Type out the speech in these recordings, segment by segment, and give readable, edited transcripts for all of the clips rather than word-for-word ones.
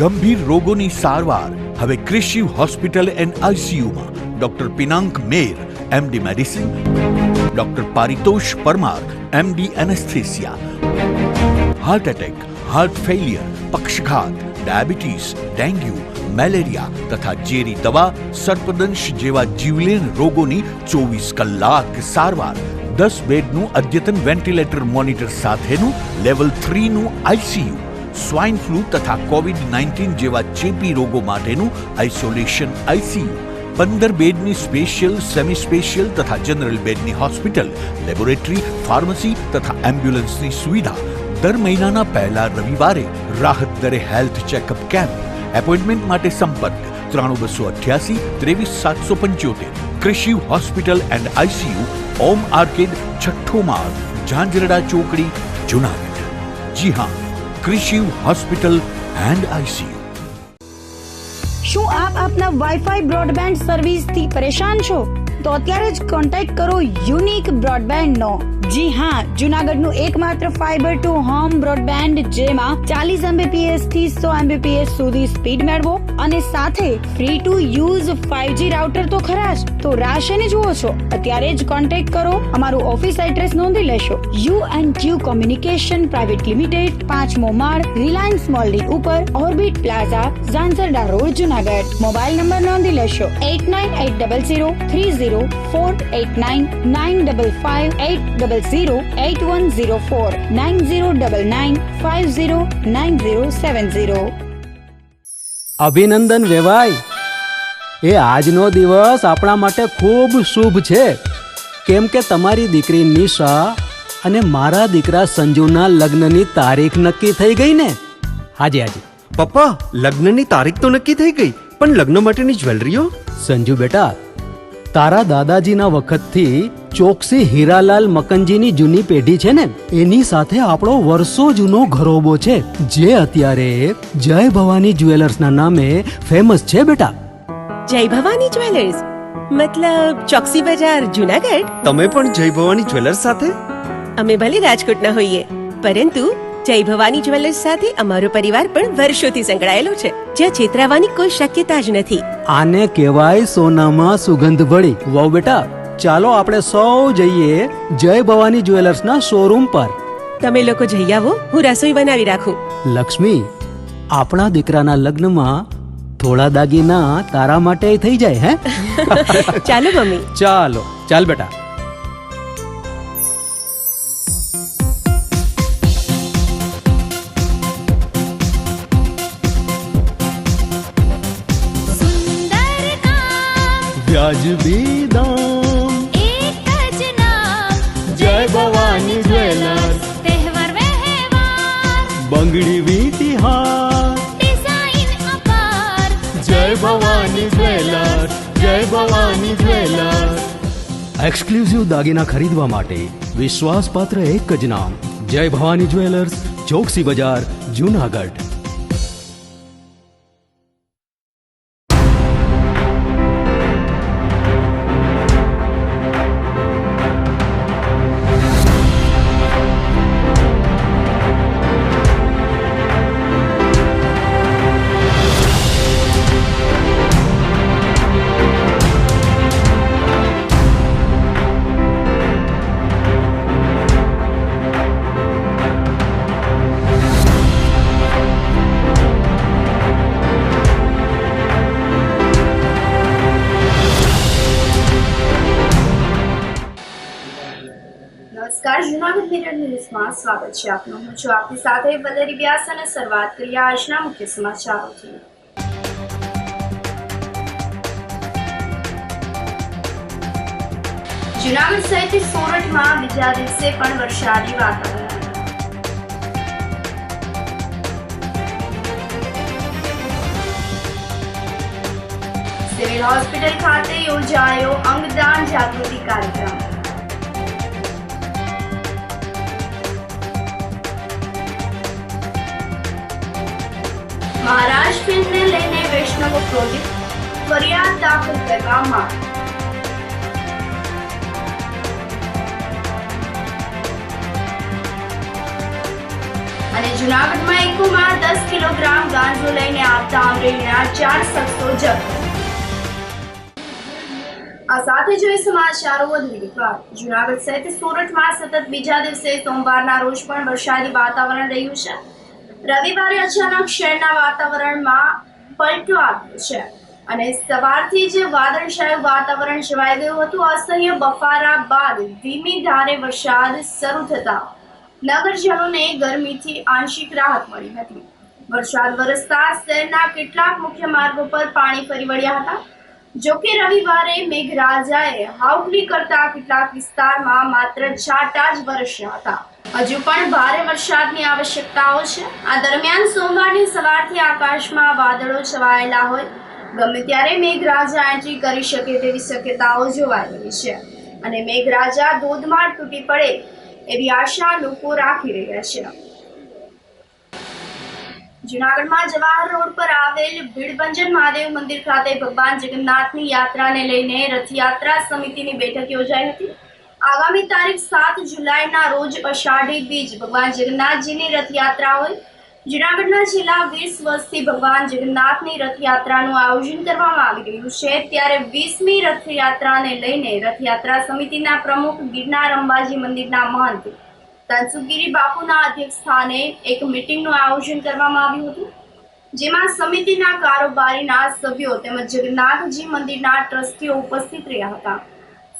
ગંભીર રોગોની સારવાર હવે કૃષિ હોસ્પિટલ એન્ડ આઈસીયુમાં doctor Pinank Mer, MD medicine, doctor Paritosh Parmar, MD anaesthesia, heart attack, heart failure, પક્ષઘાત, ડાયાબિટીસ, ડેન્ગ્યુ, મેલેરિયા તથા ઝેરી દવા, સર્પદંશ જેવા જીવલેણ રોગોની 24 કલાક સારવાર, 10 બેડનું અદ્યતન વેન્ટિલેટર મોનિટર સાથેનું લેવલ 3નું આઈસીયુ, સ્વાઇન ફ્લૂ તથા કોવિડ-19 જેવા ચેપી રોગો માટેનું આઇસોલેશન આઈસીયુ, 15 બેડની સ્પેશિયલ, સેમી સ્પેશિયલ તથા જનરલ બેડની હોસ્પિટલ, લેબોરેટરી, ફાર્મસી તથા એમ્બ્યુલન્સની સુવિધા, દર મહિનાના પહેલા રવિવારે રાહત દરે હેલ્થ ચેકઅપ કેમ્પ. એપોઇન્ટમેન્ટ માટે સંપર્ક 9288 23775. કૃષિ hospital and ICU, Om arcade, છઠ્ઠો માળ, ઝાંઝરડા ચોકડી, જુનાગઢ. જી હા, કૃષિ હોસ્પિટલ એન્ડ આઈસીયુ. શું આપ આપના વાઈફાઈ બ્રોડબેન્ડ સર્વિસથી પરેશાન છો? તો અત્યારે જ કોન્ટેક્ટ કરો યુનિક બ્રોડબેન્ડ નો. જી હા, જુનાગઢનું એકમાત્ર ફાઈબર ટુ હોમ બ્રોડબેન્ડ, જેમાં 40 Mbps થી 100 Mbps સુધી સ્પીડ મેળવો અને સાથે free to use 5G router તો ખરા જ. તો રાહ શેની જુઓ છો? અત્યારે જ કોન્ટેક્ટ કરો. અમારું ઓફિસ એડ્રેસ નોંધી લેશો. U&Q કોમ્યુનિકેશન પ્રાઇવેટ લિમિટેડ, 5મો માળ, રિલાયન્સ મોલની ઉપર, orbit plaza, Zanzarda road, Junagadh. Mobile number નોંધી લેશો 89800304899558008104 9099509070. અભિનંદન વેવાય. એ આજનો દિવસ આપણા માટે ખૂબ શુભ છે, કેમ કે તમારી દીકરી નિશા અને મારા દીકરા સંજુના લગ્નની તારીખ નક્કી થઈ ગઈ ને. હાજી હાજી પપ્પા, લગ્નની તારીખ તો નક્કી થઈ ગઈ, પણ લગ્ન માટેની જ્વેલરીઓ? સંજુ બેટા, તારા દાદાજીના વખતથી ચોકસી હીરાલાલ મકનજીની જૂની પેઢી છે ને, એની સાથે આપણો વર્ષો જૂનો ઘરોબો છે, જે અત્યારે જય ભવાની જ્વેલર્સના નામે ફેમસ છે બેટા. જય ભવાની જ્વેલર્સ મતલબ ચોકસી બજાર, જુનાગઢ? તમે પણ જય ભવાની જ્વેલર્સ સાથે? અમે ભલે રાજકોટના હોઈએ, પરંતુ જય ભવાની જ્વેલર્સ સાથે અમારો પરિવાર પણ વર્ષોથી સંકળાયેલો છે, જ્યાં છેતરાવાની કોઈ શક્યતા જ નથી. આને કહેવાય સોનામાં સુગંધ ભળી. વાવ બેટા, ચાલો આપણે સૌ જઈએ જય ભવાની જ્વેલર્સના શોરૂમ પર. તમે લોકો જઈ આવો, હું રસોઈ બનાવી રાખું. લક્ષ્મી, આપણા દીકરાના લગ્નમાં થોડા દાગીના તારા માટે થઈ જાય. હે ચાલો મમ્મી. ચાલો ચાલ બેટા. વ્યાજબી દામ, એક જ નામ, જય ભવાની જ્વેલર્સ. તહેવાર વ્યવહાર, બંગડી વીંટી હાર, ડિઝાઇન અપાર, જય ભવાની જ્વેલર્સ, જય ભવાની જ્વેલર્સ. એક્સક્લુઝિવ દાગીના ખરીદવા માટે વિશ્વાસપાત્ર એક જ નામ, જય ભવાની જ્વેલર્સ, ચોકસી બજાર, જુનાગઢ. નમસ્કાર, જૂનાગઢ મિરર ન્યૂઝમાં સ્વાગત છે આપનું. હું છું આપની સાથે વલેરી વ્યાસ અને શરૂઆત કરીએ આજના મુખ્ય સમાચારોથી. જૂનાગઢ સહિત સોરઠમાં બીજા દિવસે પણ વરસાદી વાતાવરણ. સિવિલ હોસ્પિટલ ખાતે યોજાયો અંગદાન જાગૃતિ કાર્યક્રમ. મહારાજ ફિલ્મને લઈને વૈષ્ણવ પ્રોજેક્ટ ફરિયાદ દાખલ કરવા માંગ. અને જૂનાગઢમાં એકોમાં 10 કિલોગ્રામ ગાંજો લઈને સામગ્રીના 4 શખ્સો જપ્ત. આ સાથે જોઈએ સમાચારો વધુ વિગતવાર. જૂનાગઢ સહિત સુરતમાં સતત બીજા દિવસે સોમવારના રોજ પણ વરસાદી વાતાવરણ રહ્યું છે. રવિવારે અચાનક શહેરના વાતાવરણમાં પલટો આવ્યો છે અને સવારથી જ વાદળછાયું વાતાવરણ છવાઈ ગયું હતું. અસહ્ય બફારા બાદ ધીમી ધારે વરસાદ શરૂ થતા નગરજનોને ગરમીથી આંશિક રાહત મળી હતી. વરસાદ વરસતા શહેરના કેટલાક મુખ્ય માર્ગો પર પાણી ફરી વળ્યા હતા. જોકે રવિવારે મેઘરાજાએ હાવલી કરતા કેટલાક વિસ્તારમાં માત્ર છાંટા જ વરસ્યા હતા. હજુ પણ ભારે વરસાદની આવશ્યકતાઓ છે. આ દરમિયાન સોમવારની સવારથી આકાશમાં વાદળો છવાયેલા હોય ગમે ત્યારે મેઘરાજા એન્ટ્રી કરી શકે તેવી શક્યતાઓ જોવાઈ રહી છે અને મેઘરાજા ધોધમાર તૂટી પડે એવી આશા લોકો રાખી રહ્યા છે. જૂનાગઢમાં જવાહર રોડ પર આવેલ ભીડભંજન મહાદેવ મંદિર ખાતે ભગવાન જગન્નાથની યાત્રાને લઈને રથયાત્રા સમિતિની બેઠક યોજાઈ હતી. આગામી તારીખ 7 જુલાઈના રોજ અષાઢી બીજ ભગવાન જગન્નાથજીની રથયાત્રા હોય. જૂનાગઢના છેલ્લા 20 વર્ષથી ભગવાન જગન્નાથની રથયાત્રાનું આયોજન કરવામાં આવી રહ્યું છે. ત્યારે 20મી રથયાત્રાને લઈને રથયાત્રા સમિતિના પ્રમુખ ગિરનાર અંબાજી મંદિરના મહંત તનસુખગીરી બાપુના અધ્યક્ષ સ્થાને એક મીટિંગનું આયોજન કરવામાં આવ્યું હતું. જેમાં સમિતિના કારોબારીના સભ્યો તેમજ જગન્નાથજી મંદિરના ટ્રસ્ટીઓ ઉપસ્થિત રહ્યા હતા.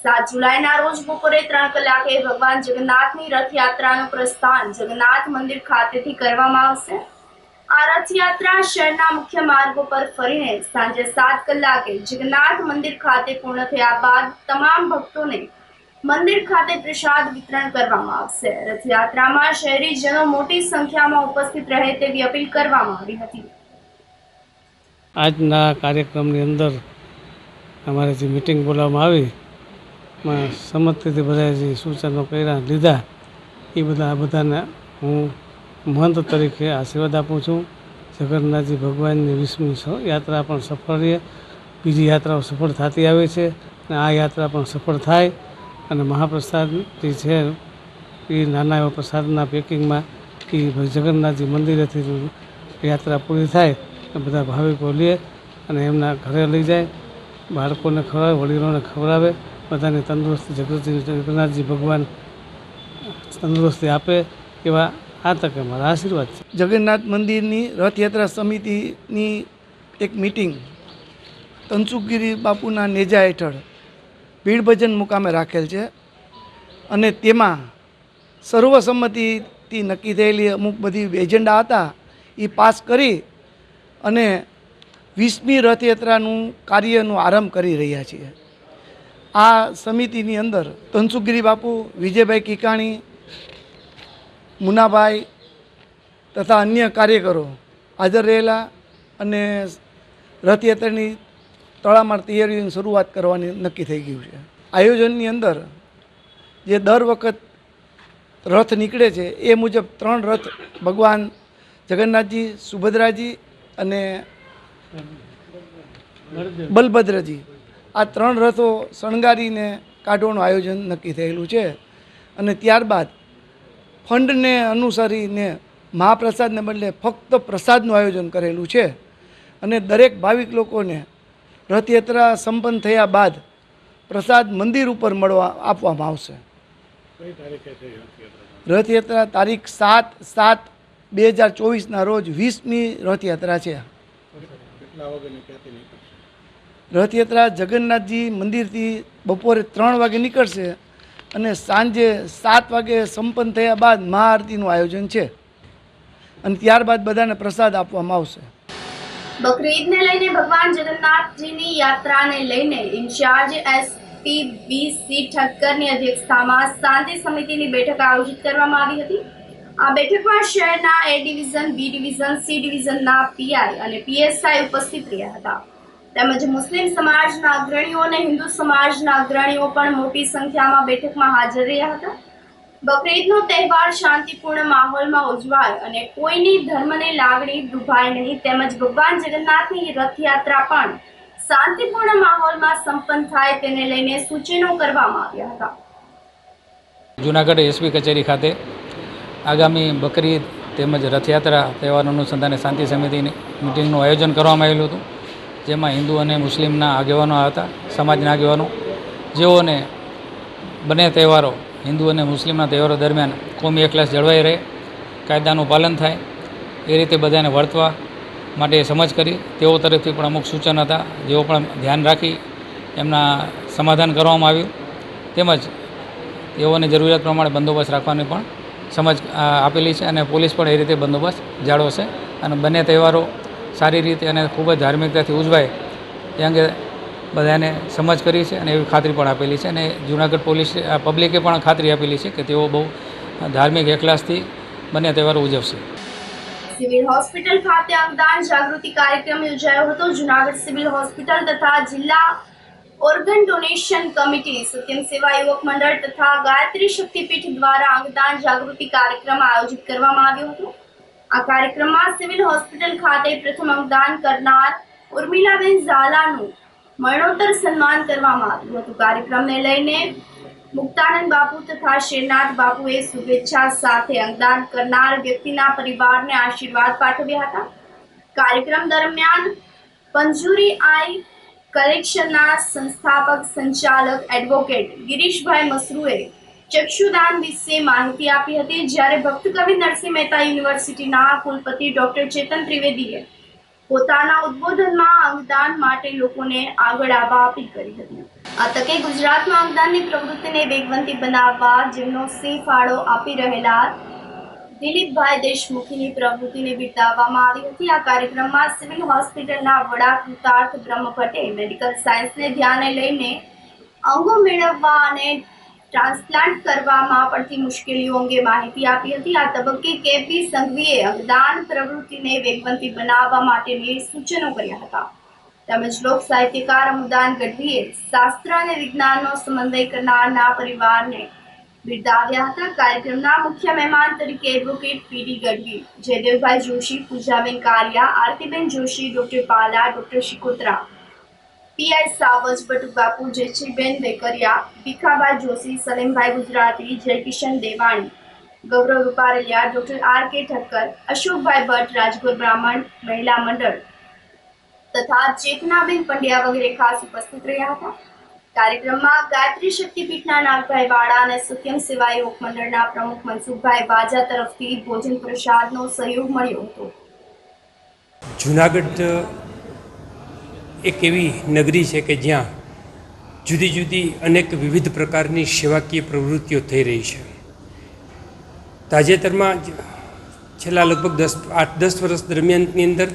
7 જુલાઈના રોજ બપોરે 3 કલાકે ભગવાન જગન્નાથની રથયાત્રાનું પ્રસ્થાન જગન્નાથ મંદિર ખાતેથી કરવામાં આવશે. આ રથયાત્રા શહેરના મુખ્ય માર્ગો પર ફરીને સાંજે 7 કલાકે જગન્નાથ મંદિર ખાતે પૂર્ણ થયા બાદ તમામ ભક્તોને મંદિર ખાતે પ્રસાદ વિતરણ કરવામાં આવશે. રથયાત્રામાં શહેરીજનો મોટી સંખ્યામાં ઉપસ્થિત રહે તેવી અપીલ કરવામાં આવી હતી. આજના કાર્યક્રમની અંદર અમારે જે મિટિંગ બોલાવવામાં આવી એમાં સંમતિથી બધા જે સૂચનો કર્યા લીધા એ બધાને હું મહંત તરીકે આશીર્વાદ આપું છું. જગન્નાથજી ભગવાનની 20મી યાત્રા પણ સફળ રહે. બીજી યાત્રાઓ સફળ થતી આવે છે અને આ યાત્રા પણ સફળ થાય અને મહાપ્રસાદ જે છે એ નાના એવા પ્રસાદના પેકિંગમાં એ જગન્નાથજી મંદિરેથી યાત્રા પૂરી થાય બધા ભાવિકો લે અને એમના ઘરે લઈ જાય. બાળકોને ખવડાવે, વડીલોને ખવડાવે. બધાને તંદુરસ્તી જગન્નાથજી ભગવાન તંદુરસ્તી આપે એવા આ તકે મારા આશીર્વાદ છે. જગન્નાથ મંદિરની રથયાત્રા સમિતિની એક મિટિંગ તનસુખગીરી બાપુના નેજા હેઠળ ભીડભજન મુકામે રાખેલ છે અને તેમાં સર્વસંમતિથી નક્કી થયેલી અમુક બધી એજન્ડા હતા એ પાસ કરી અને 20મી રથયાત્રાનું કાર્યનું આરંભ કરી રહ્યા છીએ. આ સમિતિની અંદર તનસુખગીરી બાપુ, વિજયભાઈ કિકાણી, મુનાભાઈ તથા અન્ય કાર્યકરો હાજર રહેલા અને રથયાત્રાની તડામાર તૈયારીઓની શરૂઆત કરવાની નક્કી થઈ ગયું છે. આયોજનની અંદર જે દર વખત રથ નીકળે છે એ મુજબ 3 રથ ભગવાન જગન્નાથજી, સુભદ્રાજી અને બલભદ્રજી આ 3 રથો શણગારીને કાઢવાનું આયોજન નક્કી થયેલું છે અને ત્યારબાદ ફંડને અનુસરીને મહાપ્રસાદને બદલે ફક્ત પ્રસાદનું આયોજન કરેલું છે અને દરેક ભાવિક લોકોને રથયાત્રા સંપન્ન થયા બાદ પ્રસાદ મંદિર ઉપર આપવામાં આવશે. રથયાત્રા તારીખ 7/7/2024ના રોજ 20મી રથયાત્રા છે. રથયાત્રા જગન્નાથજી મંદિરથી બપોરે 3 વાગે નીકળશે અને સાંજે 7 વાગે સંપન્ન થયા બાદ મહાઆરતીનું આયોજન છે અને ત્યારબાદ બધાને પ્રસાદ આપવામાં આવશે. બકરીદને લઈને ભગવાન જગન્નાથજીની યાત્રાને લઈને ઇન્ચાર્જ એસપી બી.સી. ઠક્કરની અધ્યક્ષતામાં શાંતિ સમિતિની બેઠક આયોજિત કરવામાં આવી હતી. આ બેઠકમાં શહેરના A division, B division, C ડિવિઝનના પીઆઈ અને પીએસઆઈ ઉપસ્થિત રહ્યા હતા. તેમજ મુસ્લિમ સમાજના અગ્રણીઓ અને હિન્દુ સમાજના અગ્રણીઓ પણ મોટી સંખ્યામાં બેઠકમાં હાજર રહ્યા હતા. બકરીદનો તહેવાર શાંતિપૂર્ણ માહોલમાં ઉજવાય અને કોઈની ધર્મની લાગણી દુભાય નહીં તેમજ ભગવાન જગન્નાથની રથયાત્રા પણ શાંતિપૂર્ણ માહોલમાં સંપન્ન થાય તેને લઈને સૂચનો કરવામાં આવ્યા હતા. જૂનાગઢ એસપી કચેરી ખાતે આગામી બકરીદ તેમજ રથયાત્રા તહેવાર અનુસંધાને શાંતિ સમિતિની મિટિંગનું આયોજન કરવામાં આવેલું હતું, જેમાં હિન્દુ અને મુસ્લિમના આગેવાનો હતા, સમાજના આગેવાનો, જેઓને બંને તહેવારો હિન્દુ અને મુસ્લિમના તહેવારો દરમિયાન કોમી એકલાસ જળવાઈ રહે, કાયદાનું પાલન થાય એ રીતે બધાને વર્તવા માટે સમજ કરી. તેઓ તરફથી પણ અમુક સૂચન હતા, જેઓ પણ ધ્યાન રાખી એમના સમાધાન કરવામાં આવ્યું, તેમજ તેઓને જરૂરિયાત પ્રમાણે બંદોબસ્ત રાખવાની પણ સમજ આપેલી છે અને પોલીસ પણ એ રીતે બંદોબસ્ત જાળવશે અને બંને તહેવારો સારી રીતે અને ખૂબ જ ધાર્મિકતાથી ઉજવાય એ અંગે બધાને સમજ કરી છે અને એવી ખાતરી પણ આપેલી છે. અને જૂનાગઢ પોલીસ પબ્લિકે પણ ખાતરી આપેલી છે કે તેઓ બહુ ધાર્મિક એકલાસથી બંને તહેવારો ઉજવશે. સિવિલ હોસ્પિટલ ખાતે અંગદાન જાગૃતિ કાર્યક્રમ યોજાયો હતો. જૂનાગઢ સિવિલ હોસ્પિટલ તથા જિલ્લા ઓર્ગન ડોનેશન કમિટી, સત્યમ સેવા યુવક મંડળ તથા ગાયત્રી શક્તિપીઠ દ્વારા અંગદાન જાગૃતિ કાર્યક્રમ આયોજિત કરવામાં આવ્યો હતો. આ કાર્યક્રમમાં સિવિલ હોસ્પિટલ ખાતે પ્રથમ અંગદાન કરનાર ઉર્મિલાબેન ઝાલાનું મરણોત્તર સન્માન કરવામાં આવ્યું હતું. કાર્યક્રમને લઈને મુક્તાનંદ બાપુ તથા શેરનાથ બાપુએ શુભેચ્છા સાથે અંગદાન કરનાર વ્યક્તિના પરિવારને આશીર્વાદ પાઠવ્યા હતા. કાર્યક્રમ દરમિયાન પંજુરી આઈ કલેક્શનના સંસ્થાપક સંચાલક એડવોકેટ ગિરીશભાઈ મસરૂએ ચક્ષુદાન વિશે માહિતી આપી હતી, જ્યારે ભક્ત કવિ નરસિંહ મહેતા યુનિવર્સિટીના કુલપતિ ડોક્ટર ચેતન ત્રિવેદીએ પોતાના ઉદ્બોધનમાં અંગદાન માટે લોકોને આગળ આવવા અપીલ કરી હતી. આ તકે ગુજરાતમાં અંગદાનની પ્રવૃત્તિને વેગવંતી બનાવવા જેમનો સિંહ ફાળો આપી રહેલા દિલીપભાઈ દેશમુખીની પ્રવૃત્તિને બિરદાવવામાં આવી હતી. આ કાર્યક્રમમાં સિવિલ હોસ્પિટલના વડા કૃતાર્થ બ્રહ્મભટ્ટે મેડિકલ સાયન્સને ધ્યાને લઈને અંગો મેળવવા અને ટ્રાન્સપ્લાન્ટ કરવામાં પડતી મુશ્કેલીઓ અંગે માહિતી આપી હતી. આ તબક્કે કેપી સંઘવીએ અંગદાન પ્રવૃત્તિને વેગવંતી બનાવવા માટેની સૂચનો કર્યા હતા. તેમજ લોક સાહિત્યકાર અમુદાન ગઢવીએ શાસ્ત્ર અને વિજ્ઞાનનો સમન્વય કરનારના પરિવારને બિરદાવ્યા હતા. કાર્યક્રમના મુખ્ય મહેમાન તરીકે advocate PD Gadhvi, Jaydevbhai Joshi, Poojaben Kariya, Aartiben Joshi, doctor Pala, doctor Shikotra, PI Savaj, Batubapu, Jayshreeben Vekariya, Bhikhabhai Joshi, Salimbhai Gujarati, Jaykishan Devani, Gaurav Ruparelia, doctor R K Thakkar, અશોકભાઈ ભટ્ટ, રાજગોર બ્રાહ્મણ મહિલા મંડળ તથા ચેતનાબેન પંડ્યા વગેરે ખાસ ઉપસ્થિત રહ્યા હતા. કાર્યક્રમમાં ગાયત્રી શક્તિપીઠના નાગભાઈ વાડા અને સત્યમ સેવા યુવક મંડળના પ્રમુખ મનસુખભાઈ વાજા તરફથી ભોજન પ્રસાદનો સહયોગ મળ્યો હતો. જૂનાગઢ એક એવી નગરી છે કે જ્યાં જુદી જુદી અનેક વિવિધ પ્રકારની સેવાકીય પ્રવૃત્તિઓ થઈ રહી છે. તાજેતરમાં છેલ્લા લગભગ 8-10 વર્ષ દરમિયાનની અંદર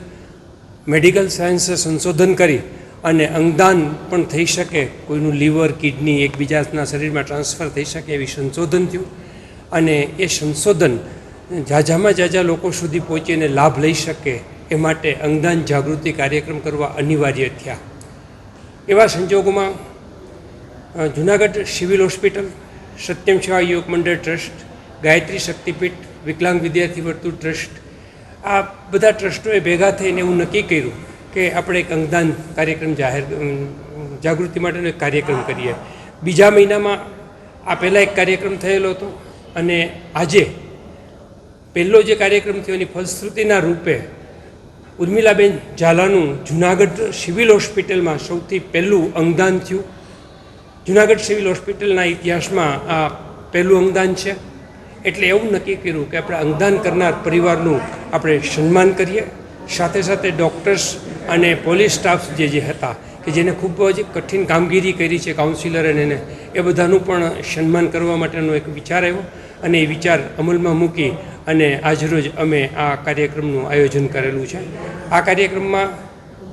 મેડિકલ સાયન્સે સંશોધન કરી અને અંગદાન પણ થઈ શકે, કોઈનું લીવર, કિડની એકબીજાના શરીરમાં ટ્રાન્સફર થઈ શકે એવી સંશોધન થયું અને એ સંશોધન ઝાઝામાં ઝાઝા લોકો સુધી પહોંચીને લાભ લઈ શકે એ માટે અંગદાન જાગૃતિ કાર્યક્રમ કરવા અનિવાર્ય થયા. એવા સંજોગોમાં જૂનાગઢ સિવિલ હોસ્પિટલ, સત્યમ સેવા યુવક મંડળ ટ્રસ્ટ, ગાયત્રી શક્તિપીઠ, વિકલાંગ વિદ્યાર્થી વર્તુળ ટ્રસ્ટ, આ બધા ટ્રસ્ટોએ ભેગા થઈને એવું નક્કી કર્યું કે આપણે એક અંગદાન કાર્યક્રમ જાગૃતિ માટેનો એક કાર્યક્રમ કરીએ. બીજા મહિનામાં આ પહેલાં એક કાર્યક્રમ થયેલો હતો અને આજે પહેલો જે કાર્યક્રમ થયો એની ફલશ્રુતિના રૂપે ઉર્મિલાબેન ઝાલાનું જૂનાગઢ સિવિલ હોસ્પિટલમાં સૌથી પહેલું અંગદાન થયું. જૂનાગઢ સિવિલ હોસ્પિટલના ઇતિહાસમાં આ પહેલું અંગદાન છે. એટલે એવું નક્કી કર્યું કે આપણે અંગદાન કરનાર પરિવારનું આપણે સન્માન કરીએ, સાથે સાથે ડૉક્ટર્સ અને પોલીસ સ્ટાફ જે હતા કે જેને ખૂબ જ કઠિન કામગીરી કરી છે, કાઉન્સિલર અને એને એ બધાનું પણ સન્માન કરવા માટેનો એક વિચાર આવ્યો અને એ વિચાર અમલમાં મૂકી અને આજરોજ અમે આ કાર્યક્રમનું આયોજન કરેલું છે. આ કાર્યક્રમમાં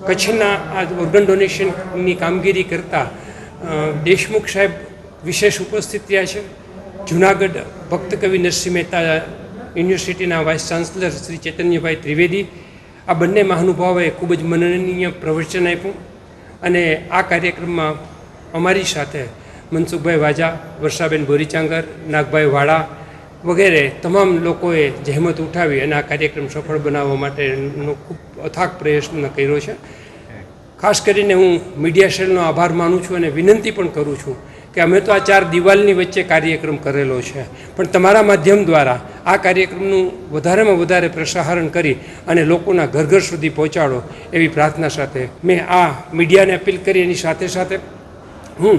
કચ્છના આ ઓર્ગન ડોનેશનની કામગીરી કરતા દેશમુખ સાહેબ વિશેષ ઉપસ્થિત રહ્યા છે. જૂનાગઢ ભક્ત કવિ નરસિંહ મહેતા યુનિવર્સિટીના વાઇસ ચાન્સલર શ્રી ચૈતન્યભાઈ ત્રિવેદી, આ બંને મહાનુભાવોએ ખૂબ જ મનનીય પ્રવચન આપ્યું અને આ કાર્યક્રમમાં અમારી સાથે મનસુખભાઈ વાજા, વર્ષાબેન બોરીચાંગર, નાગભાઈ વાડા વગેરે તમામ લોકોએ જહેમત ઉઠાવી અને આ કાર્યક્રમ સફળ બનાવવા માટેનો ખૂબ અથાગ પ્રયત્ન કર્યો છે. ખાસ કરીને હું મીડિયા સેલનો આભાર માનું છું અને વિનંતી પણ કરું છું કે કે અમે તો આ 4 દિવાલની વચ્ચે કાર્યક્રમ કરેલો છે, પણ તમારા માધ્યમ દ્વારા આ કાર્યક્રમનું વધારેમાં વધારે પ્રસારણ કરી અને લોકોના ઘર ઘર સુધી પહોંચાડો એવી પ્રાર્થના સાથે મેં આ મીડિયાને અપીલ કરી. એની સાથે સાથે હું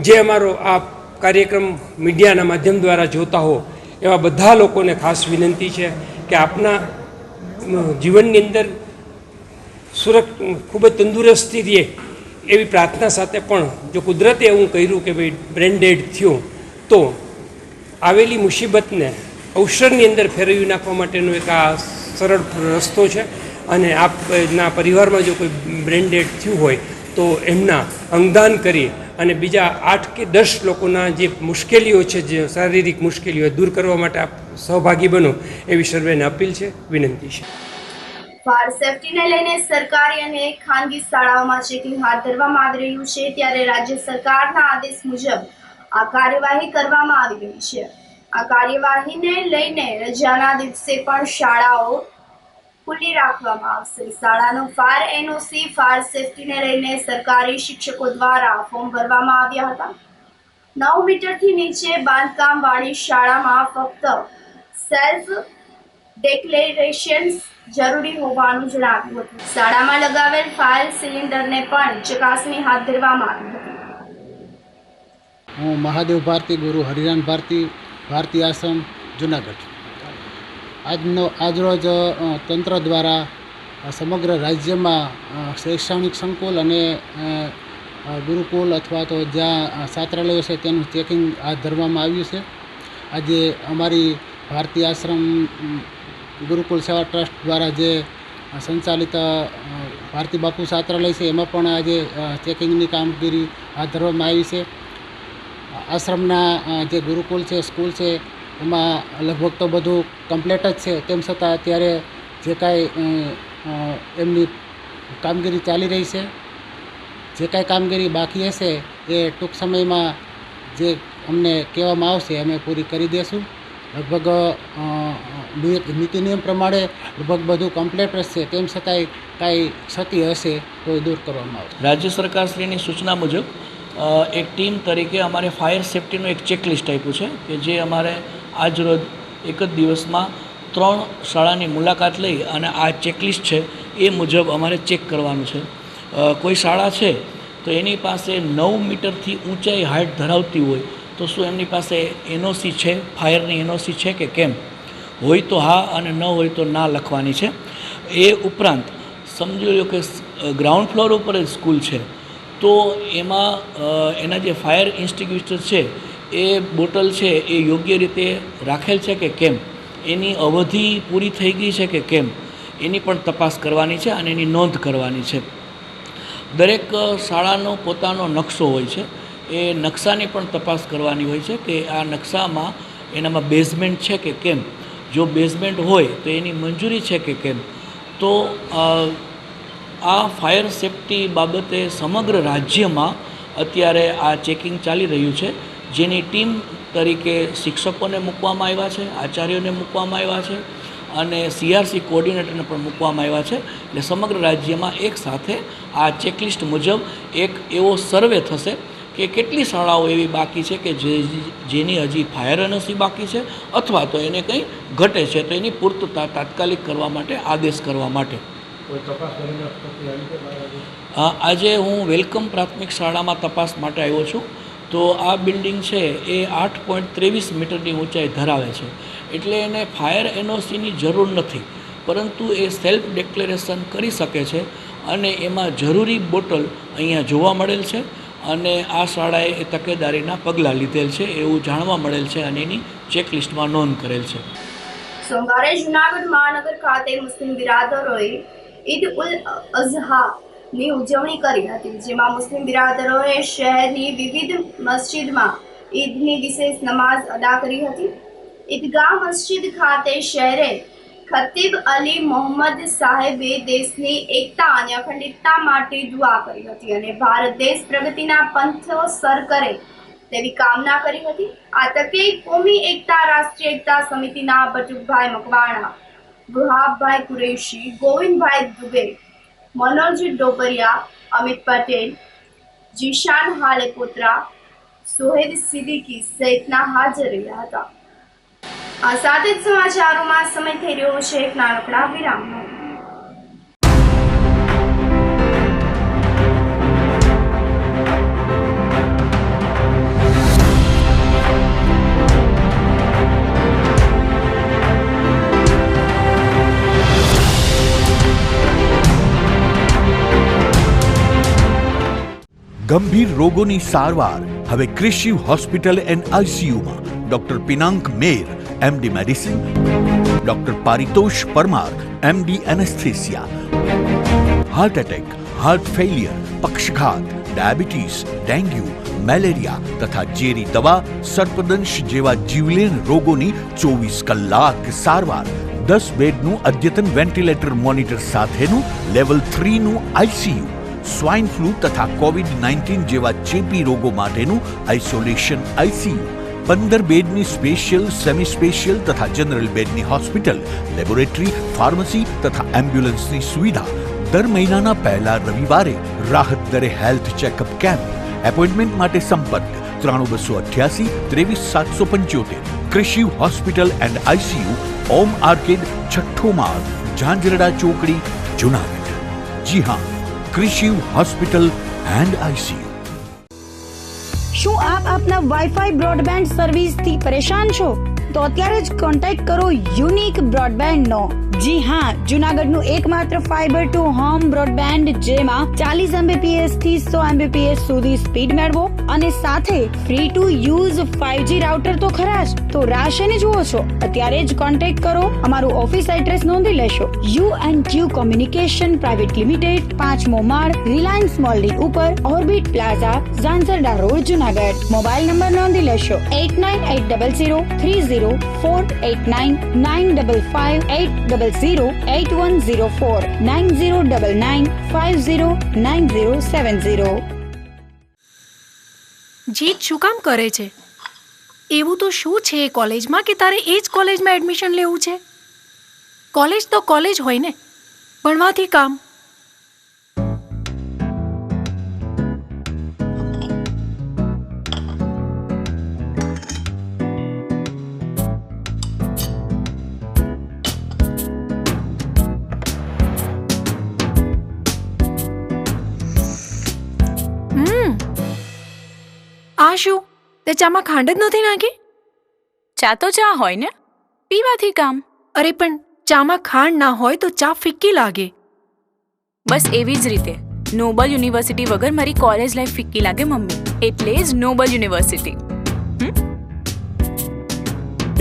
જે અમારો આ કાર્યક્રમ મીડિયાના માધ્યમ દ્વારા જોતા હો એવા બધા લોકોને ખાસ વિનંતી છે કે આપના જીવનની અંદર ખૂબ જ તંદુરસ્તી રહે એવી પ્રાર્થના સાથે પણ જો કુદરતે એવું કર્યું કે ભાઈ બ્રેન ડેડ થયો તો આવેલી મુસીબતને અવસરની અંદર ફેરવી નાખવા માટેનો એક આ સરળ રસ્તો છે. અને આપના પરિવારમાં જો કોઈ બ્રેન ડેડ થયું હોય તો એમના અંગદાન કરી અને બીજા 8 કે 10 લોકોના જે મુશ્કેલીઓ છે, જે શારીરિક મુશ્કેલીઓ દૂર કરવા માટે આપ સહભાગી બનો એવી સર્વેને અપીલ છે, વિનંતી છે. ફાયર સેફટીને લઈને સરકારી અને ખાનગી શાળાઓમાં ચેકિંગ હાથ ધરવામાં આવી રહ્યું છે, ત્યારે રાજ્ય સરકારના આદેશ મુજબ આ કાર્યવાહી કરવામાં આવી રહી છે. આ કાર્યવાહીને લઈને રજાના દિવસે પણ શાળાઓ ખુલ્લી રાખવામાં આવશે. શાળાનો ફાયર એનઓસી ફાયર સેફટીને લઈને સરકારી શિક્ષકો દ્વારા ફોર્મ ભરવામાં આવ્યા હતા. 9 મીટરથી નીચે બાંધકામવાળી શાળામાં ફક્ત સેલ્ફ ડિક્લેરેશન જરૂરી હોવાનું જણાવ્યું હતું. શાળામાં લગાવેલ ફાયર સિલિન્ડરને પણ ચકાસણી હાથ ધરવામાં આવી હતી. હું મહાદેવ ભારતી, ગુરુ હરિરામ ભારતી, ભારતી આશ્રમ, જુનાગઢ. આજરોજ તંત્ર દ્વારા સમગ્ર રાજ્યમાં શૈક્ષણિક સંકુલ અને ગુરુકુલ અથવા તો જ્યાં છાત્રાલયો છે તેનું ચેકિંગ હાથ ધરવામાં આવ્યું છે. આજે અમારી ભારતી આશ્રમ ગુરુકુલ સેવા ટ્રસ્ટ દ્વારા જે સંચાલિત ભારતી બાપુ છાત્રાલય છે એમાં પણ આજે ચેકિંગની કામગીરી હાથ ધરવામાં આવી છે. આશ્રમના જે ગુરુકુલ છે, સ્કૂલ છે, એમાં લગભગ તો બધું કમ્પ્લીટ જ છે. તેમ છતાં અત્યારે જે કાંઈ એમની કામગીરી ચાલી રહી છે, જે કાંઈ કામગીરી બાકી હશે એ ટૂંક સમયમાં જે અમને કહેવામાં આવશે અમે પૂરી કરી દઈશું. લગભગ નીતિ નિયમ પ્રમાણે લગભગ બધું કમ્પ્લીટ જ છે. તેમ છતાંય કાંઈ ક્ષતિ હશે તો એ દૂર કરવામાં આવશે. રાજ્ય સરકારશ્રીની સૂચના મુજબ એક ટીમ તરીકે અમારે ફાયર સેફટીનું એક ચેકલિસ્ટ આપ્યું છે કે જે અમારે આજ રોજ એક જ દિવસમાં 3 શાળાની મુલાકાત લઈ અને આ ચેકલિસ્ટ છે એ મુજબ અમારે ચેક કરવાનું છે. કોઈ શાળા છે તો એની પાસે 9 મીટરથી ઊંચાઈ હાઇટ ધરાવતી હોય તો શું એમની પાસે એનઓસી છે, ફાયરની એનઓસી છે કે કેમ? હોય તો હા અને ન હોય તો ના લખવાની છે. એ ઉપરાંત સમજી લો કે ગ્રાઉન્ડ ફ્લોર ઉપર જ સ્કૂલ છે તો એમાં એના જે ફાયર એક્સ્ટિંગ્વિશર છે એ બોટલ છે એ યોગ્ય રીતે રાખેલ છે કે કેમ, એની અવધિ પૂરી થઈ ગઈ છે કે કેમ, એની પણ તપાસ કરવાની છે અને એની નોંધ કરવાની છે. દરેક શાળાનો પોતાનો નકશો હોય છે, એ નકશાની પણ તપાસ કરવાની હોય છે કે આ નકશામાં એનામાં બેઝમેન્ટ છે કે કેમ. જો બેઝમેન્ટ હોય તો એની મંજૂરી છે કે કેમ. તો આ ફાયર સેફટી બાબતે સમગ્ર રાજ્યમાં અત્યારે આ ચેકિંગ ચાલી રહ્યું છે, જેની ટીમ તરીકે શિક્ષકોને મૂકવામાં આવ્યા છે, આચાર્યોને મૂકવામાં આવ્યા છે અને CRC કોઓર્ડિનેટરને પણ મૂકવામાં આવ્યા છે. એટલે સમગ્ર રાજ્યમાં એક સાથે આ ચેકલિસ્ટ મુજબ એક એવો સર્વે થશે કે કેટલી શાળાઓ એવી બાકી છે કે જેની હજી ફાયર એનઓસી બાકી છે અથવા તો એને કંઈ ઘટે છે તો એની પૂર્તતા તાત્કાલિક કરવા માટે આદેશ કરવા માટે. આજે હું વેલકમ પ્રાથમિક શાળામાં તપાસ માટે આવ્યો છું. તો આ બિલ્ડિંગ છે એ 8.23 મીટરની ઊંચાઈ ધરાવે છે, એટલે એને ફાયર એનઓસીની જરૂર નથી, પરંતુ એ સેલ્ફ ડિક્લેરેશન કરી શકે છે અને એમાં જરૂરી બોટલ અહીંયા જોવા મળેલ છે અને આ શાળાએ એ તકેદારીના પગલાં લીધેલ છે એવું જાણવા મળેલ છે અને એની ચેકલિસ્ટમાં નોંધ કરેલ છે. સોમવારે જૂનાગઢ મહાનગર ખાતે મુસ્લિમ બિરાદરોએ ઈદ ઉલ અઝહાની ઉજવણી કરી હતી, જેમાં મુસ્લિમ બિરાદરોએ શહેરની વિવિધ મસ્જિદમાં ઈદની વિશેષ નમાઝ અદા કરી હતી. ઈદગાહ મસ્જિદ ખાતે શહેરે ખતીબ અલી મોહમ્મદ સાહેબે દેશની એકતા અને અખંડિતતા માટે દુઆ કરી હતી અને ભારત દેશ પ્રગતિના પંથો સર કરે તેવી કામના કરી હતી. આ તકે કોમી એકતા રાષ્ટ્રીય એકતા સમિતિના બટુકભાઈ મકવાણા, ગુહાબભાઈ કુરેશી, ગોવિંદભાઈ દુબે, મનોજ ડોબરિયા, અમિત પટેલ, જીશાન હાલેપોત્રા, સોહેદ સિદ્દીકી સહિતના હાજર રહ્યા હતા. આ સાથે જ સમાચારોમાં સમય થઈ રહ્યો છે એક નાનકડા વિરામનો. ગંભીર રોગોની સારવાર હવે ક્રિશિવ હોસ્પિટલ એન્ડ આઈસીયુમાં doctor Pinank Mer MD medicine, doctor Paritosh Parmar MD anaesthesia, heart attack, heart failure, પક્ષઘાત, ડાયાબિટીસ, ડેન્ગ્યુ, મેલેરિયા તથા ઝેરી દવા, સર્પદંશ જેવા જીવલેણ રોગોની 24 કલાક સારવાર, 10 બેડનું અદ્યતન વેન્ટિલેટર મોનિટર સાથેનું લેવલ 3નું આઈસીયુ, સ્વાઇન ફ્લૂ તથા કોવિડ-19 જેવા ચેપી રોગો માટેનું આઇસોલેશન આઈસીયુ, 15 બેડની સ્પેશિયલ, સેમી સ્પેશિયલ તથા જનરલ બેડની હોસ્પિટલ, લેબોરેટરી, ફાર્મસી તથા એમ્બ્યુલન્સની સુવિધા, દર મહિનાના પહેલા રવિવારે રાહત દરે હેલ્થ ચેકઅપ કેમ્પ. એપોઇન્ટમેન્ટ માટે સંપર્ક 9288 23775. Krishiv hospital and ICU, Om arcade, છઠ્ઠો માળ, ઝાંઝરડા ચોકડી, જુનાગઢ. જી હા, ક્રિશિવ હોસ્પિટલ એન્ડ આઈસીયુ. શું આપ આપના વાઈફાઈ બ્રોડબેન્ડ સર્વિસથી પરેશાન છો? તો અત્યારે જ કોન્ટેક્ટ કરો યુનિક બ્રોડબેન્ડનો. જી હા, જુનાગઢનું એકમાત્ર ફાઈબર ટુ હોમ બ્રોડબેન્ડ જેમાં 40 Mbps થી 100 Mbps સુધી સ્પીડ મેળવો અને સાથે free to use 5G router તો ખરા જ. તો રાહ શેની જુઓ છો? અત્યારે જ કોન્ટેક્ટ કરો. અમારું ઓફિસ એડ્રેસ નોંધી લેશો. U&Q કોમ્યુનિકેશન પ્રાઇવેટ લિમિટેડ, 5મો માળ, રિલાયન્સ મોલની ઉપર, orbit plaza, Zanzarda road, Junagadh. Mobile number નોંધી લેશો 898003048955808104 9099509070. જીત શું કામ કરે છે? એવું તો શું છે એ કોલેજમાં કે તારે એ જ કોલેજમાં એડમિશન લેવું છે? કોલેજ તો કોલેજ હોય ને, ભણવાથી કામ. આ શું? તે ચામાં ખાંડ જ નથી નાખી? ચા તો ચા હોય ને, પીવાથી કામ. અરે પણ ચામાં ખાંડ ના હોય તો ચા ફિક્કી લાગે. બસ એવી જ રીતે નોબલ યુનિવર્સિટી વગર મારી કોલેજ લાઈફ ફિક્કી લાગે મમ્મી. એટલે જ Noble University.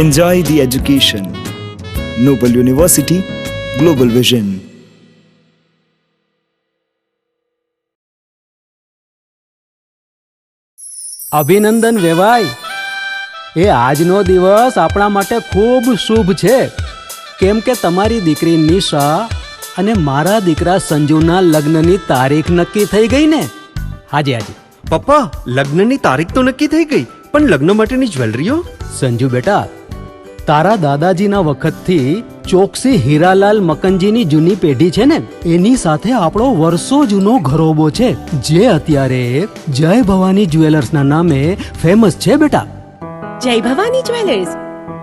Enjoy the education. Noble University, Global Vision. અભિનંદન વેવાઈ. એ આજનો દિવસ આપણા માટે ખૂબ શુભ છે, કેમ કે તમારી દીકરી નિશા અને મારા દીકરા સંજુના લગ્નની તારીખ નક્કી થઈ ગઈ ને. હાજી હાજી પપ્પા, લગ્નની તારીખ તો નક્કી થઈ ગઈ, પણ લગ્ન માટેની જ્વેલરીઓ? સંજુ બેટા, તારા દાદાજીના વખતથી ચોકસી હીરાલાલ મકનજીની જૂની પેઢી છે ને, એની સાથે આપણો વર્ષો જૂનો ઘરોબો છે, જે અત્યારે જય ભવાની જ્વેલર્સના નામે ફેમસ છે બેટા. જય ભવાની જ્વેલર્સ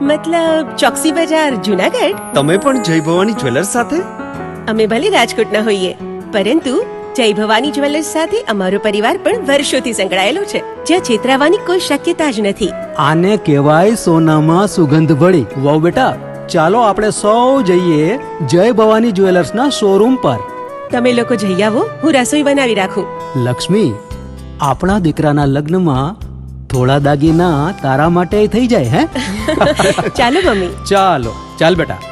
મતલબ ચોકસી બજાર, જુનાગઢ? તમે પણ જય ભવાની જ્વેલર્સ સાથે? અમે ભલે રાજકોટના હોઈએ, પરંતુ જય ભવાની જ્વેલર્સ સાથે અમારો પરિવાર પણ વર્ષોથી સંકળાયેલો છે, જ્યાં છેતરાવાની કોઈ શક્યતા જ નથી. આને કહેવાય સોનામાં સુગંધ ભળી. વહુ બેટા, ચાલો આપણે સૌ જઈએ જય ભવાની જ્વેલર્સના શોરૂમ પર. તમે લોકો જઈ આવો, હું રસોઈ બનાવી રાખું. લક્ષ્મી, આપણા દીકરાના લગ્નમાં થોડા દાગીના તારા માટે થઈ જાય. હે ચાલો મમ્મી. ચાલો ચાલ બેટા.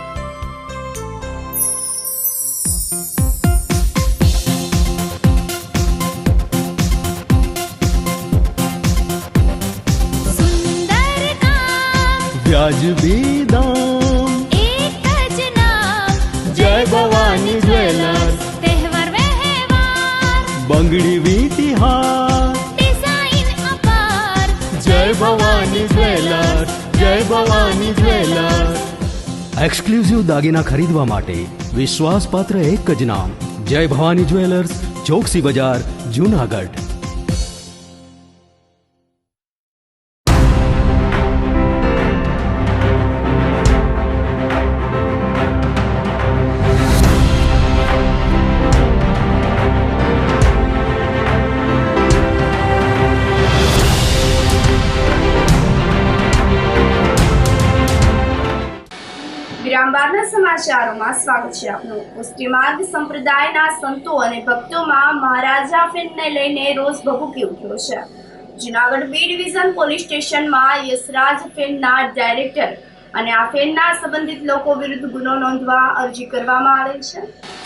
વ્યાજબી દામ, એક જ નામ, જય ભવાની જ્વેલર્સ. તહેવાર વ્યવહાર, બંગડી વીટી હાર, ડિઝાઇન અપાર, જય ભવાની જ્વેલર્સ, જય ભવાની જ્વેલર્સ. એક્સક્લુઝિવ દાગીના ખરીદવા માટે વિશ્વાસપાત્ર એક જ નામ, જય ભવાની જ્વેલર્સ, ચોકસી બજાર, જુનાગઢ. સમાચારોમાં સ્વાગત છે આપનું. પુષ્ટિ માર્ગ સંપ્રદાયના સંતો અને ભક્તોમાં મહારાજા ફિલ્મને લઈને રોષ ભભૂકી ઉઠ્યો છે. જૂનાગઢ બી ડિવિઝન પોલીસ સ્ટેશનમાં યશરાજ ફિલ્મના ડાયરેક્ટર અને આ ફિલ્મના સંબંધિત લોકો વિરુદ્ધ ગુનો નોંધવા અરજી કરવામાં આવેલ છે.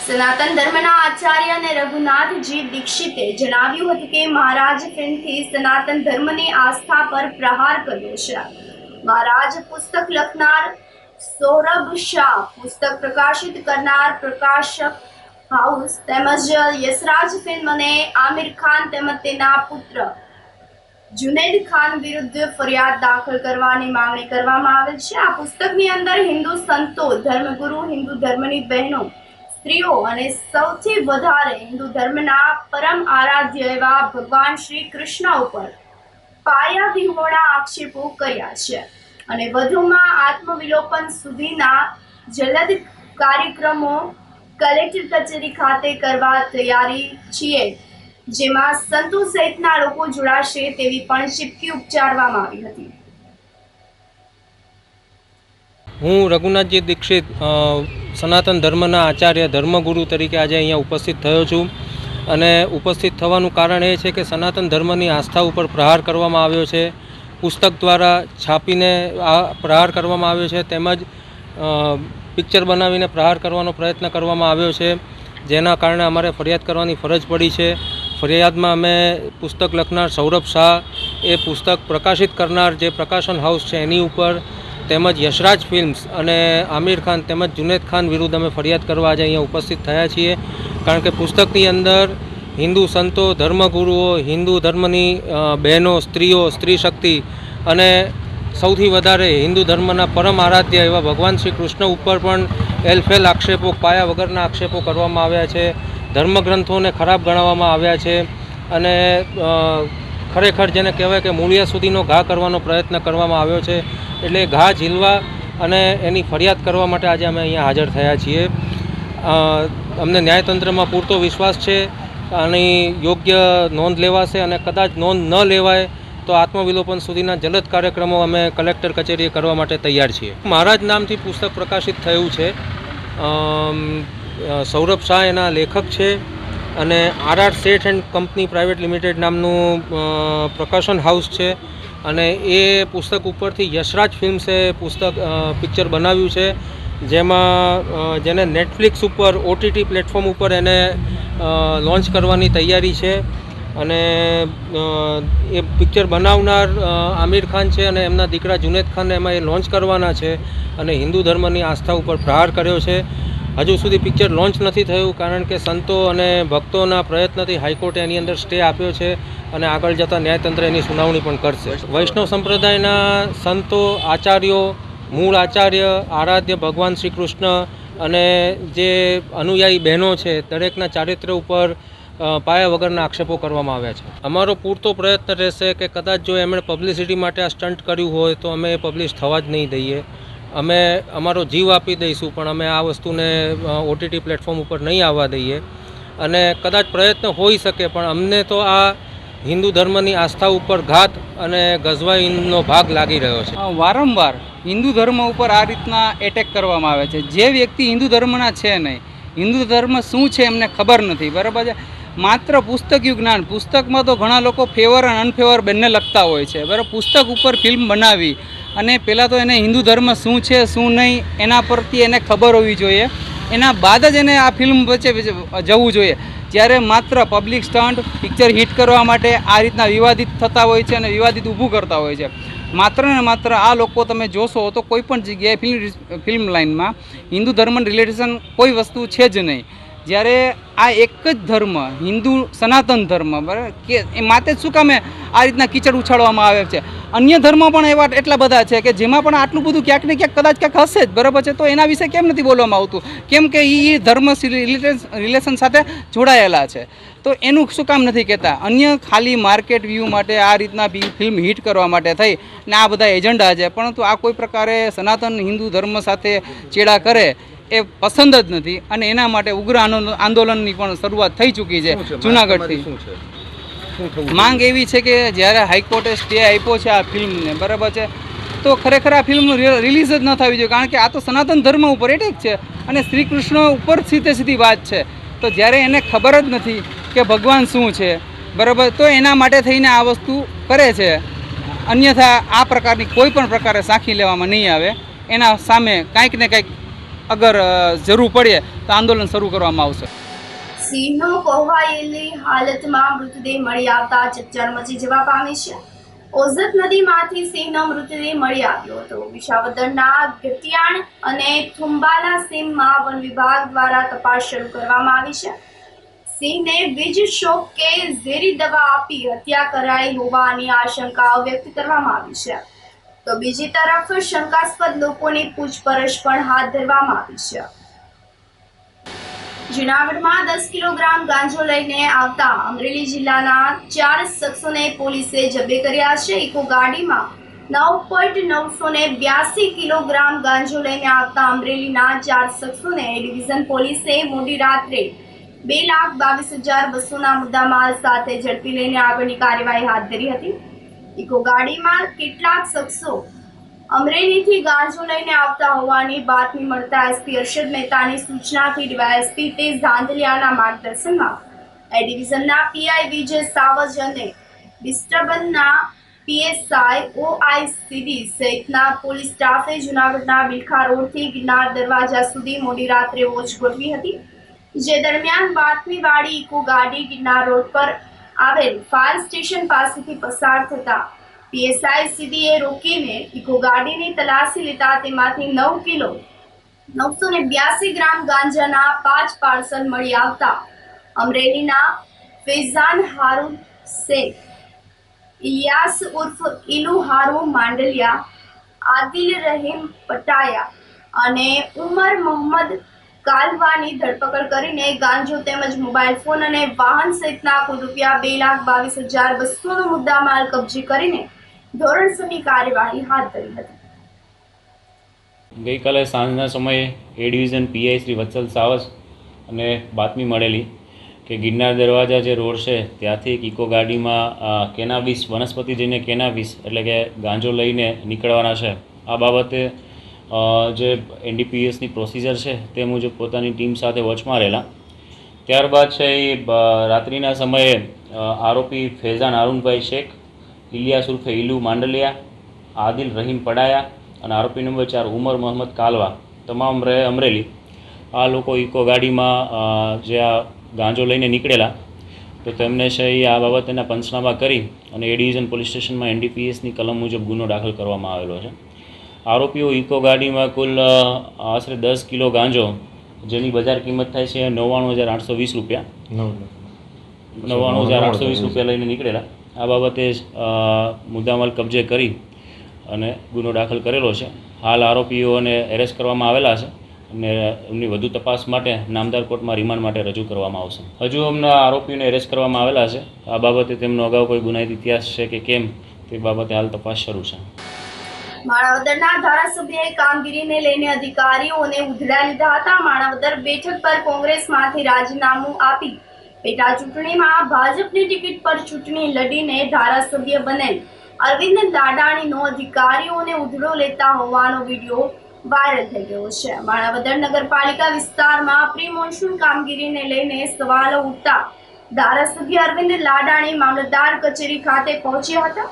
સનાતન ધર્મના આચાર્ય અને રઘુનાથજી દીક્ષિતે જણાવ્યું હતું કે મહારાજ ફિલ્મથી સનાતન ધર્મની આસ્થા પર પ્રહાર કર્યો છે. મહારાજ પુસ્તક લખનાર સૌરભ શાહ, પુસ્તક પ્રકાશિત કરનાર પ્રકાશક હાઉસ તેમજ યશરાજ ફિલ્મ અને આમિર ખાન તેમજ તેના પુત્ર જુનેદ ખાન વિરુદ્ધ ફરિયાદ દાખલ કરવાની માંગણી કરવામાં આવેલ છે. આ પુસ્તકની અંદર હિન્દુ સંતો, ધર્મગુરુ, હિન્દુ ધર્મની બહેનો, સ્ત્રીઓ અને સૌથી વધારે હિન્દુ ધર્મના પરમ આરાધ્ય એવા ભગવાન શ્રી કૃષ્ણ ઉપર પાયા વિહોણા આક્ષેપો કર્યા છે અને વધુમાં આત્મવિલોપન સુધીના જલદ કાર્યક્રમો કલેક્ટર કચેરી ખાતે કરવા તૈયારી છીએ, જેમાં સંતો સહિતના લોકો જોડાશે તેવી પણ ચીમકી ઉચ્ચારવામાં આવી હતી. હું રઘુનાથજી દીક્ષિત સનાતન ધર્મના આચાર્ય, ધર્મગુરુ તરીકે આજે અહીંયા ઉપસ્થિત થયો છું. અને ઉપસ્થિત થવાનું કારણ એ છે કે સનાતન ધર્મની આસ્થા ઉપર પ્રહાર કરવામાં આવ્યો છે. પુસ્તક દ્વારા છાપીને આ પ્રહાર કરવામાં આવ્યો છે, તેમજ પિક્ચર બનાવીને પ્રહાર કરવાનો પ્રયત્ન કરવામાં આવ્યો છે, જેના કારણે અમારે ફરિયાદ કરવાની ફરજ પડી છે. ફરિયાદમાં અમે પુસ્તક લખનાર સૌરભ શાહ, એ પુસ્તક પ્રકાશિત કરનાર જે પ્રકાશન હાઉસ છે એની ઉપર, તેમજ યશરાજ ફિલ્મ્સ અને આમિર ખાન તેમજ જુનેદ ખાન વિરુદ્ધ અમે ફરિયાદ કરવા આજે અહીંયા ઉપસ્થિત થયા છીએ. કારણ કે પુસ્તકની અંદર હિન્દુ સંતો, ધર્મગુરુઓ, હિન્દુ ધર્મની બહેનો, સ્ત્રીઓ, સ્ત્રી શક્તિ અને સૌથી વધારે હિન્દુ ધર્મના પરમ આરાધ્ય એવા ભગવાન શ્રી કૃષ્ણ ઉપર પણ એલફેલ આક્ષેપો, પાયા વગરના આક્ષેપો કરવામાં આવ્યા છે. ધર્મગ્રંથોને ખરાબ ગણાવવામાં આવ્યા છે અને ખરેખર જેને કહેવાય કે મૂળિયા સુધીનો ઘા કરવાનો પ્રયત્ન કરવામાં આવ્યો છે. એટલે ઘા ઝીલવા અને એની ફરિયાદ કરવા માટે આજે અમે અહીંયા હાજર થયા છીએ. અમને ન્યાયતંત્રમાં પૂરતો વિશ્વાસ છે અને યોગ્ય નોંધ લેવાશે અને કદાચ નોંધ ન લેવાય તો આત્મવિલોપન સુધીના જલદ કાર્યક્રમો અમે કલેક્ટર કચેરીએ કરવા માટે તૈયાર છીએ. મહારાજ નામથી પુસ્તક પ્રકાશિત થયું છે. સૌરભ શાહ એના લેખક છે અને RR Sheth and company private limited નામનું પ્રકાશન હાઉસ છે અને એ પુસ્તક ઉપરથી યશરાજ ફિલ્મ્સે પિક્ચર બનાવ્યું છે, જેને નેટફ્લિક્સ ઉપર OTT પ્લેટફોર્મ ઉપર એને લોન્ચ કરવાની તૈયારી છે. અને એ પિક્ચર બનાવનાર આમિર ખાન છે અને એમના દીકરા જુનેદ ખાનને એમાં એ લોન્ચ કરવાના છે અને હિન્દુ ધર્મની આસ્થા ઉપર પ્રહાર કર્યો છે. હજુ સુધી પિક્ચર લોન્ચ નથી થયું કારણ કે સંતો અને ભક્તોના પ્રયત્નથી હાઈકોર્ટે એની અંદર સ્ટે આપ્યો છે અને આગળ જતાં ન્યાયતંત્ર એની સુનાવણી પણ કરશે. વૈષ્ણવ સંપ્રદાયના સંતો, આચાર્યો, મૂળ આચાર્ય, આરાધ્ય ભગવાન શ્રી કૃષ્ણ અને જે અનુયાયી બહેનો છે, દરેકના ચારિત્ર્ય ઉપર પાયા વગરના આક્ષેપો કરવામાં આવ્યા છે. અમારો પૂરતો પ્રયત્ન રહેશે કે કદાચ જો એમણે પબ્લિસિટી માટે આ સ્ટન્ટ કર્યું હોય તો અમે એ પબ્લિશ થવા જ નહીં દઈએ. અમે અમારો જીવ આપી દઈશું પણ અમે આ વસ્તુને OTT પ્લેટફોર્મ ઉપર નહીં આવવા દઈએ. અને કદાચ પ્રયત્ન હોઈ શકે પણ અમને તો આ હિન્દુ ધર્મની આસ્થા ઉપર ઘાત અને ગઝવાઈનો ભાગ લાગી રહ્યો છે. વારંવાર હિન્દુ ધર્મ ઉપર આ રીતના એટેક કરવામાં આવે છે. જે વ્યક્તિ હિન્દુ ધર્મના છે નહીં, હિન્દુ ધર્મ શું છે એમને ખબર નથી, બરાબર છે. માત્ર પુસ્તકયું જ્ઞાન, પુસ્તકમાં તો ઘણા લોકો ફેવર અને અનફેવર બંને લખતા હોય છે, બરાબર. પુસ્તક ઉપર ફિલ્મ બનાવી અને પહેલાં તો એને હિન્દુ ધર્મ શું છે શું નહીં એના પરથી એને ખબર હોવી જોઈએ. એના બાદ જ એને આ ફિલ્મ વચ્ચે જવું જોઈએ. જ્યારે માત્ર પબ્લિક સ્ટન્ટ, પિક્ચર હિટ કરવા માટે આ રીતના વિવાદિત થતા હોય છે અને વિવાદિત ઊભું કરતા હોય છે. માત્ર ને માત્ર આ લોકો તમે જોશો તો કોઈ પણ જગ્યાએ ફિલ્મ લાઇનમાં હિન્દુ ધર્મ રિલેટેશન કોઈ વસ્તુ છે જ નહીં. જ્યારે આ એક જ ધર્મ, હિન્દુ સનાતન ધર્મ, બરાબર, કે એ માતે શું કામે આ રીતના કીચડ ઉછાળવામાં આવે છે. અન્ય ધર્મ પણ એવા એટલા બધા છે કે જેમાં પણ આટલું બધું ક્યાંક ને ક્યાંક કદાચ ક્યાંક હશે જ, બરાબર છે. તો એના વિશે કેમ નથી બોલવામાં આવતું? કેમ કે એ ધર્મ રિલેશન સાથે જોડાયેલા છે, તો એનું શું કામ નથી કહેતા? અન્ય ખાલી માર્કેટ વ્યૂ માટે આ રીતના ફિલ્મ હિટ કરવા માટે થઈ ને આ બધા એજન્ડા છે, પરંતુ આ કોઈ પ્રકારે સનાતન હિન્દુ ધર્મ સાથે ચેડા કરે એ પસંદ જ નથી અને એના માટે ઉગ્ર આંદોલનની પણ શરૂઆત થઈ ચૂકી છે જૂનાગઢથી. માંગ એવી છે કે જ્યારે હાઈકોર્ટે સ્ટે આપ્યો છે આ ફિલ્મને, બરાબર છે, તો ખરેખર આ ફિલ્મ રિલીઝ જ ન થવી જોઈએ, કારણ કે આ તો સનાતન ધર્મ ઉપર એટેક છે અને શ્રી કૃષ્ણ ઉપર સીધી વાત છે. તો જ્યારે એને ખબર જ નથી કે ભગવાન શું છે, બરાબર, તો એના માટે થઈને આ વસ્તુ કરે છે. અન્યથા આ પ્રકારની કોઈ પણ પ્રકારે સાંખી લેવામાં નહીં આવે. એના સામે કાંઈક ને કંઈક અગર જરૂર પડે તો આંદોલન શરૂ કરવામાં આવશે. સિંહનો કોહવાયેલી હાલતમાં મૃતદેહ મળી આવતા ચકચાર મચી જવા પામી છે. ઓઝત નદીમાંથી સિંહનો મૃતદેહ મળી આવ્યો હતો. વિસાવદરના ગતિયાણ અને થુંબાલા સીમમાં વન વિભાગ દ્વારા તપાસ શરૂ કરવામાં આવી છે. સિંહને વીજ શોક કે ઝેરી દવા આપી હત્યા કરાઈ હોવાની આશંકાઓ વ્યક્ત કરવામાં આવી છે. તો બીજી તરફ શંકાસ્પદ લોકોની પૂછપરછ પણ હાથ ધરવામાં આવી છે. જૂનાગઢમાં 10 કિલોગ્રામ ગાંજો લઈને આવતા અમરેલી જિલ્લાના 4 શખ્સોને પોલીસે જબ્બે કર્યા છે. ઇકો ગાડીમાં 9.982 કિલોગ્રામ ગાંજો લઈને આવતા અમરેલીના 4 શખ્સોને એ ડિવિઝન પોલીસે મોડી રાત્રે 2,22,200ના મુદ્દામાલ સાથે ઝડપી લઈને આગળની કાર્યવાહી હાથ ધરી હતી. ઇકો ગાડીમાં કેટલાક શખ્સો અમરેલીથી ગાંજો લઈને આવતા હોવાની બાતમી મળતા એસપી અરશદ મહેતાની સૂચનાથી ડીવાયએસપી તેજ ધાંધલિયાના માર્ગદર્શનમાં એ ડિવિઝનના પીઆઈ વિજય સાવજ અને ડિસ્ટર્બનના પીએસઆઈ ઓઆઈસીડી સહિતના પોલીસ સ્ટાફે જૂનાગઢના બિલખા રોડથી ગિરનાર દરવાજા સુધી મોડી રાત્રે વોચ ગોઠવી હતી. જે દરમિયાન બાતમીવાળી ઇકો ગાડી ગિરનાર રોડ પર આવેલ ફાયર સ્ટેશન પાસેથી પસાર થતા પીએસઆઈ સીડીએ રોકીને ઇકો ગાડીની તલાશી લેતા તેમાંથી 9 કિલો 982 ગ્રામ ગાંજાના 5 પાર્સલ મળી આવતા અમરેલીના ફૈઝાન હારૂન શેખ, ઇલિયાસ ઉર્ફ ઇલુ હારૂ માંડલિયા, આદિલ રહીમ પટાયા અને ઉમર મોહમ્મદ કાલવાની ધરપકડ કરીને ગાંજો તેમજ મોબાઈલ ફોન અને વાહન સહિતના કુલ ₹22,200નો મુદ્દામાલ કબજે કરીને ધોરણસરની કાર્યવાહી હાથ ધરી હતી. ગઈકાલે સાંજના સમયે એ ડિવિઝન પીઆઈ શ્રી વત્સલ સાવજ અને બાતમી મળેલી કે ગિરનાર દરવાજા જે રોડ છે ત્યાંથી એક ઇકો ગાડીમાં કેનાબીસ વનસ્પતિજન્ય કેનાબીસ એટલે કે ગાંજો લઈને નીકળવાના છે. આ બાબતે જે એનડીપીએસની પ્રોસિજર છે તે મુજબ પોતાની ટીમ સાથે વોચમાં રહેલા. ત્યારબાદ છે એ રાત્રિના સમયે આરોપી ફૈઝાન હારૂનભાઈ શેખ, ઇલિયાસ ઉર્ફે ઇલુ માંડલિયા, આદિલ રહીમ પડાયા અને આરોપી નંબર 4 ઉમર મોહમ્મદ કાલવા, તમામ રહે અમરેલી. આ લોકો ઇકો ગાડીમાં જે આ ગાંજો લઈને નીકળેલા, તો તેમને છે એ આ બાબતેના પંચનામા કરી અને એ ડિવિઝન પોલીસ સ્ટેશનમાં એનડીપીએસની કલમ મુજબ ગુનો દાખલ કરવામાં આવેલો છે. આરોપીઓ ઇકો ગાડીમાં કુલ આશરે 10 કિલો ગાંજો, જેની બજાર કિંમત થાય છે ₹99,820, 99,820 લઈને નીકળેલા. આ બાબતે મુદ્દામાલ કબજે કરી અને ગુનો દાખલ કરેલો છે. હાલ આરોપીઓને એરેસ્ટ કરવામાં આવેલા છે અને એમની વધુ તપાસ માટે નામદાર કોર્ટમાં રિમાન્ડ માટે રજૂ કરવામાં આવશે. હજુ અમના આરોપીઓને એરેસ્ટ કરવામાં આવેલા છે. આ બાબતે તેમનો અગાઉ કોઈ ગુનાહિત ઇતિહાસ છે કે કેમ તે બાબતે હાલ તપાસ શરૂ છે. માણાવદરના ધારાસભ્યએ કામગીરીને લઈને અધિકારીઓને ઉધડા લીધા હતા. માણાવદર બેઠક પર કોંગ્રેસમાંથી રાજીનામું આપી પેટા ચૂંટણીમાં ભાજપની ટિકિટ પર ચૂંટણી લડીને ધારાસભ્ય બનેલ અરવિંદ લાડાણીનો અધિકારીઓને ઉધડો લેતા હોવાનો વિડીયો વાયરલ થઈ ગયો છે. માણાવદર નગરપાલિકા વિસ્તારમાં પ્રી મોન્સૂન કામગીરીને લઈને સવાલો ઉઠતા ધારાસભ્ય અરવિંદ લાડાણી મામલતદાર કચેરી ખાતે પહોંચ્યા હતા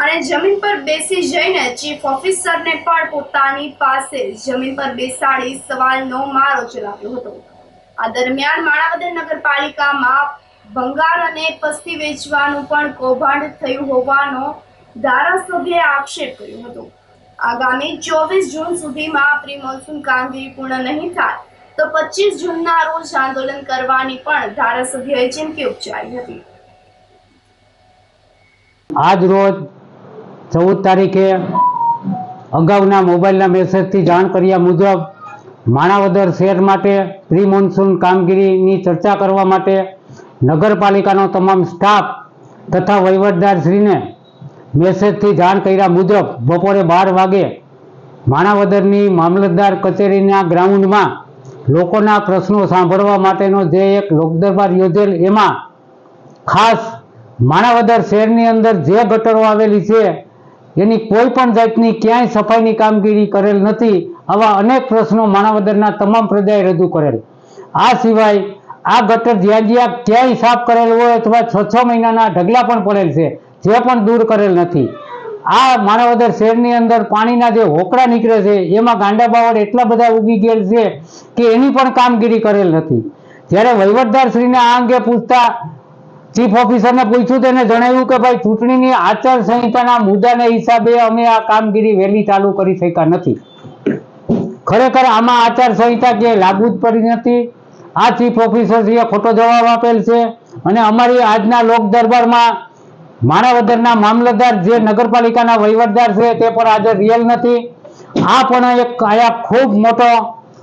અને જમીન પર બેસી જઈને ચીફ ઓફિસરને પણ પોતાની પાસે જમીન પર બેસાડી સવાલનો મારો ચલાવ્યો હતો. આ દરમિયાન માણાવદર નગરપાલિકામાં ભંગાર અને પસ્તી વેચવાનું પણ કૌભાંડ થયું હોવાનો ધારાસભ્યએ આક્ષેપ કર્યો હતો. આગામી 24 જૂન સુધીમાં પ્રી મોન્સૂન કામગીરી પૂર્ણ નહીં થાય તો 25 જૂનના રોજ આંદોલન કરવાની પણ ધારાસભ્યએ ચીમકી ઉચ્ચારી હતી. આજ રોજ 14 તારીખે અગાઉના મોબાઈલના મેસેજથી જાણ કર્યા મુજબ માણાવદર શહેર માટે પ્રી મોન્સૂન કામગીરીની ચર્ચા કરવા માટે નગરપાલિકાનો તમામ સ્ટાફ તથા વહીવટદારશ્રીને મેસેજથી જાણ કર્યા મુજબ બપોરે 12 વાગે માણાવદરની મામલતદાર કચેરીના ગ્રાઉન્ડમાં લોકોના પ્રશ્નો સાંભળવા માટેનો જે એક લોકદરબાર યોજેલ, એમાં ખાસ માણાવદર શહેરની અંદર જે ગટરો આવેલી છે એની કોઈ પણ જાતની ક્યાંય સફાઈની કામગીરી કરેલ નથી. આવા અનેક પ્રશ્નો માણાવદરના તમામ પ્રજાએ રજૂ કરેલ. આ સિવાય આ ગટર જ્યાં જ્યાં ક્યાંય સાફ કરેલ હોય અથવા 6 મહિનાના ઢગલા પણ પડેલ છે, જે પણ દૂર કરેલ નથી. આ માણાવદર શહેરની અંદર પાણીના જે હોકળા નીકળે છે એમાં ગાંડા બાવળ એટલા બધા ઉગી ગયેલ છે કે એની પણ કામગીરી કરેલ નથી. જ્યારે વહીવટદારશ્રીને આ અંગે પૂછતા ચીફ ઓફિસરને પૂછ્યું, તેને જણાવ્યું કે ભાઈ ચૂંટણીની આચારસંહિતાના મુદ્દાને હિસાબે અમે આ કામગીરી વહેલી ચાલુ કરી શક્યા નથી. ખરેખર આમાં આચારસંહિતા કે લાગુ જ પડી નથી. આ ચીફ ઓફિસરશ્રીએ ખોટો જવાબ આપેલ છે અને અમારી આજના લોક દરબારમાં માણાવદરના મામલતદાર જે નગરપાલિકાના વહીવટદાર છે તે પણ હાજર રિયલ નથી. આ પણ એક આયા ખૂબ મોટો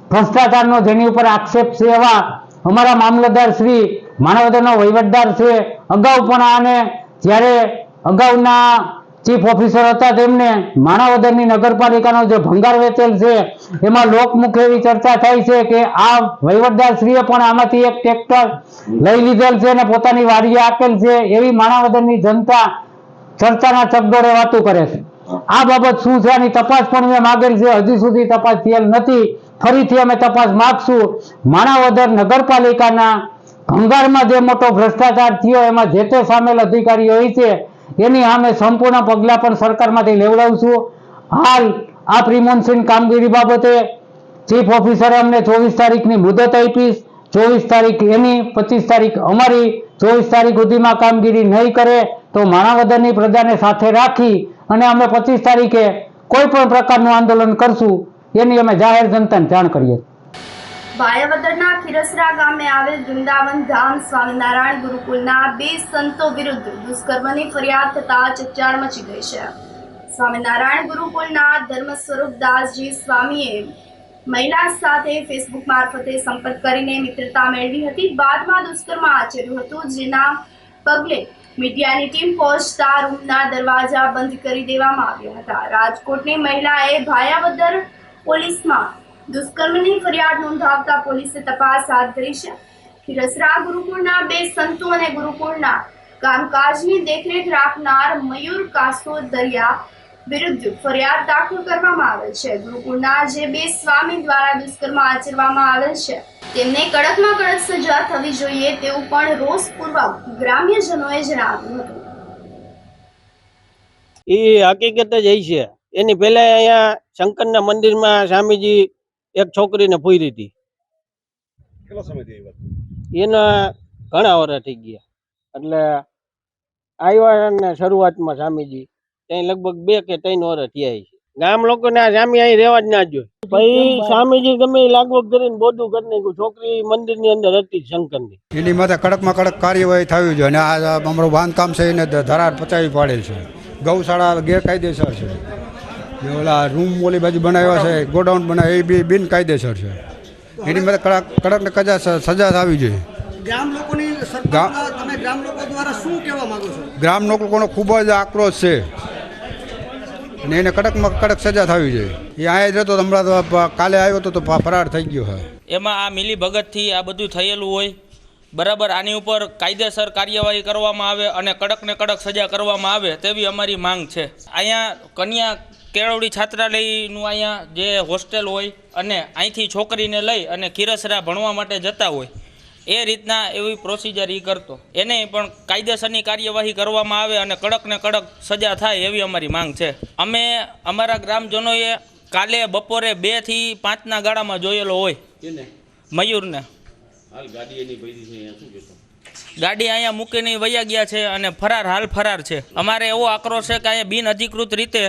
ભ્રષ્ટાચારનો જેની ઉપર આક્ષેપ છે એવા અમારા મામલતદાર શ્રી માણાવદરનો વહીવટદાર છે. અગાઉ પણ આને જ્યારે અગાઉના ચીફ ઓફિસર હતા તેમને માણાવદરની નગરપાલિકાનો જે ભંગાર વેચેલ છે એમાં લોકમુખે એવી ચર્ચા થઈ છે કે આ વહીવટદાર શ્રીએ પણ આમાંથી એક ટ્રેક્ટર લઈ લીધેલ છે અને પોતાની વાડીએ આપેલ છે. એવી માણાવદરની જનતા ચર્ચાના ચકડોળે વાતો કરે છે. આ બાબત શું છે આની તપાસ પણ મેં માગેલ છે. હજી સુધી તપાસ થયેલ નથી. ફરીથી અમે તપાસ માગશું. માણાવદર નગરપાલિકાના ભંગારમાં જે મોટો ભ્રષ્ટાચાર થયો એમાં જે તે સામેલ અધિકારીઓ હોય છે એની સામે સંપૂર્ણ પગલાં પણ સરકારમાંથી લેવડાવશું. હાલ આ પ્રિમોન્સૂન કામગીરી બાબતે ચીફ ઓફિસરે અમને 24 તારીખની મુદત આપી. 24 તારીખ એની, 25 તારીખ અમારી. 24 તારીખ સુધીમાં કામગીરી નહીં કરે તો માણાવદરની પ્રજાને સાથે રાખી અને અમે 25 તારીખે કોઈ પણ પ્રકારનું આંદોલન કરશું એની અમે જાહેર જનતાને જાણ કરીએ. ભાયાવદરના ખીરસરા ગામે આવેલ વૃંદાવન ધામ સ્વામિનારાયણ ગુરુકુલના 2 સંતો વિરુદ્ધ દુષ્કર્મની ફરિયાદ થતા ચકચાર મચી ગઈ છે. સ્વામિનારાયણ ગુરુકુલના ધર્મ સ્વરૂપદાસજી સ્વામીએ મહિલા સાથે ફેસબુક મારફતે સંપર્ક કરીને મિત્રતા મેળવી હતી. બાદમાં દુષ્કર્મ આચર્યું હતું, જેના પગલે મીડિયાની ટીમ પહોંચતા રૂમના દરવાજા બંધ કરી દેવામાં આવ્યા હતા. રાજકોટની મહિલાએ ભાયાવદર પોલીસમાં દુષ્કર્મની ફરિયાદ નોંધાવતા પોલીસે તપાસ હાથ ધરી છે. ખીરસરા ગુરુકુળના 2 સંતો અને ગુરુકુળના કામકાજની દેખરેખ રાખનાર મયુર કાસોદરિયા વિરુદ્ધ ફરિયાદ દાખલ કરવામાં આવેલ છે. ગુરુકુળના જે 2 સ્વામી દ્વારા દુષ્કર્મ આચરવામાં આવેલ છે તેમને કડકમાં કડક સજા થવી જોઈએ તેવું પણ રોષપૂર્વક ગ્રામ્યજનોએ જણાવ્યું હતું. એ હકીકત જ છે. એની પહેલા અહીંયા શંકરના મંદિરમાં સ્વામીજી એક છોકરીને પૂરી હતી. કેટલો સમય થયો? એના ઘણા વર્ષ થઈ ગયા. એટલે આવ્યા ને શરૂઆતમાં સ્વામીજી ત્યાં લગભગ 2 કે 3 વર્ષ થયા છે. ગામ લોકોને આ સ્વામી અહીં રહેવા જ ના જોઈએ. પછી સ્વામીજી ગમે લાગવગ કરીને બોધું કરી નાખ્યું. છોકરી મંદિરની અંદર હતી શંકરની. એની માથે કડકમાં કડક કાર્યવાહી થવી જોઈએ અને આ અમારું બાંધકામ છે એને ધરાર પચાવી પાડેલ છે. ગૌશાળા ગેરકાયદેસર છે. જે ઓલા રૂમ ઓલી બાજુ બનાવ્યા છે, ગોડાઉન બનાવે એ બી બિનકાયદેસર છે. એની માથે કડક ને કડક સજા થવી જોઈએ. ગ્રામ લોકોની તમે ગ્રામ લોકો દ્વારા શું કહેવા માંગો છો? ગ્રામ લોકોનો ખૂબ જ આક્રોશ છે અને એને કડકમાં કડક સજા થવી જોઈએ. એ અહીંયા જ રહેતો હમણાં તો કાલે આવ્યો તો ફરાર થઈ ગયો છે. એમાં આ મિલી ભગતથી આ બધું થયેલું હોય બરાબર. આની ઉપર કાયદેસર કાર્યવાહી કરવામાં આવે અને કડક ને કડક સજા કરવામાં આવે તેવી અમારી માંગ છે. અહીંયા કન્યા કેળવણી છાત્રાલયનું અહીંયા જે હોસ્ટેલ હોય અને અહીંથી છોકરીને લઈ અને ખીરસરા ભણવા માટે જતા હોય એ રીતના એવી પ્રોસિજર એ કરતો. એને પણ કાયદેસરની કાર્યવાહી કરવામાં આવે અને કડક ને કડક સજા થાય એવી અમારી માંગ છે. અમે અમારા ગ્રામજનોએ કાલે બપોરે 2 થી 5ના ગાળામાં જોયેલો હોય મયુરને. ગાડી અહીંયા મૂકીને વયા ગયા છે અને હાલ ફરાર છે. અમારે એવો આક્રોશ છે કે અહીંયા બિનઅધિકૃત રીતે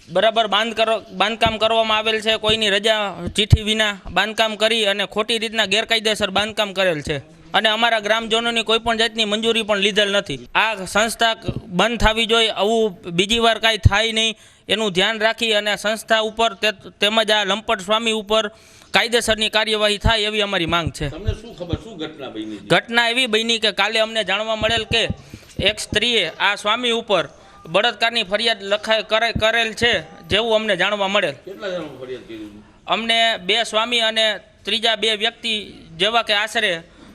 બરાબર બાંધકામ કરવામાં આવેલ છે. કોઈની રજા ચીઠી વિના બાંધકામ કરી અને ખોટી રીતના ગેરકાયદેસર બાંધકામ કરેલ છે અને અમારા ગ્રામજનોની કોઈ પણ જાતની મંજૂરી પણ લીધેલ નથી. આ સંસ્થા બંધ થવી જોઈએ. આવું બીજી વાર કાંઈ થાય નહીં એનું ધ્યાન રાખી અને સંસ્થા ઉપર તેમજ આ લંપટ સ્વામી ઉપર કાયદેસરની કાર્યવાહી થાય એવી અમારી માંગ છે. તમને શું ખબર શું ઘટના બની? ઘટના એવી બની કે કાલે અમને જાણવા મળેલ કે એક સ્ત્રીએ આ સ્વામી ઉપર બળાત્કારની ફરિયાદ કરેલ છે જેવું અમને જાણવા મળેલ. કેટલા જણાનું ફરિયાદ કરી? અમને 2 સ્વામી અને ત્રીજા 2 વ્યક્તિ જેવા કે આશરે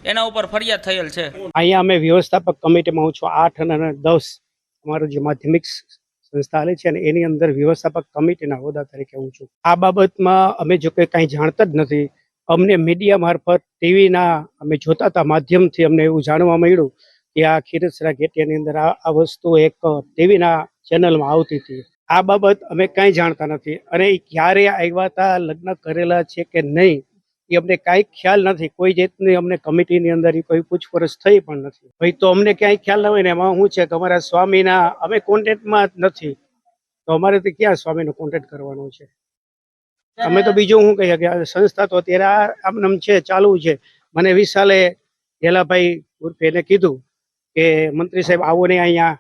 એના ઉપર ફરિયાદ થયેલ છે. અહીંયા અમે વ્યવસ્થાપક કમિટીમાં હું છું. 8 અને 10 અમારું જે માધ્યમિક સંસ્થા હાલે છે અને એની અંદર વ્યવસ્થાપક કમિટીના હોદ્દા તરીકે હું છું. આ બાબતમાં અમે જો કે કાંઈ જાણતા જ નથી. અમને મીડિયા મારફત ટીવીના અમે જોતા હતા માધ્યમથી અમને એવું જાણવા મળ્યું કે આ ખીરસરા ઘેટિયાની અંદર આ વસ્તુ એક ટીવીના ચેનલમાં આવતી હતી. આ બાબત અમે કાંઈ જાણતા નથી અને એ ક્યારે આવ્યા હતા, લગ્ન કરેલા છે કે નહીં એ અમને કાંઈ ખ્યાલ નથી. કોઈ જાતની અમને કમિટીની અંદર કોઈ પૂછપરછ થઈ પણ નથી. ભાઈ તો અમને ક્યાંય ખ્યાલ ન હોય ને એમાં શું છે કે અમારા સ્વામીના અમે કોન્ટેક્ટમાં જ નથી, તો અમારે તો ક્યાં સ્વામીનો કોન્ટેક્ટ કરવાનો છે? અમે તો બીજું શું કહીએ કે સંસ્થા તો અત્યારે આમ છે, ચાલુ છે. મને વિશાલે ઢેલાભાઈ ઉર્ફે એને કીધું કે મંત્રી સાહેબ આવો ને અહીંયા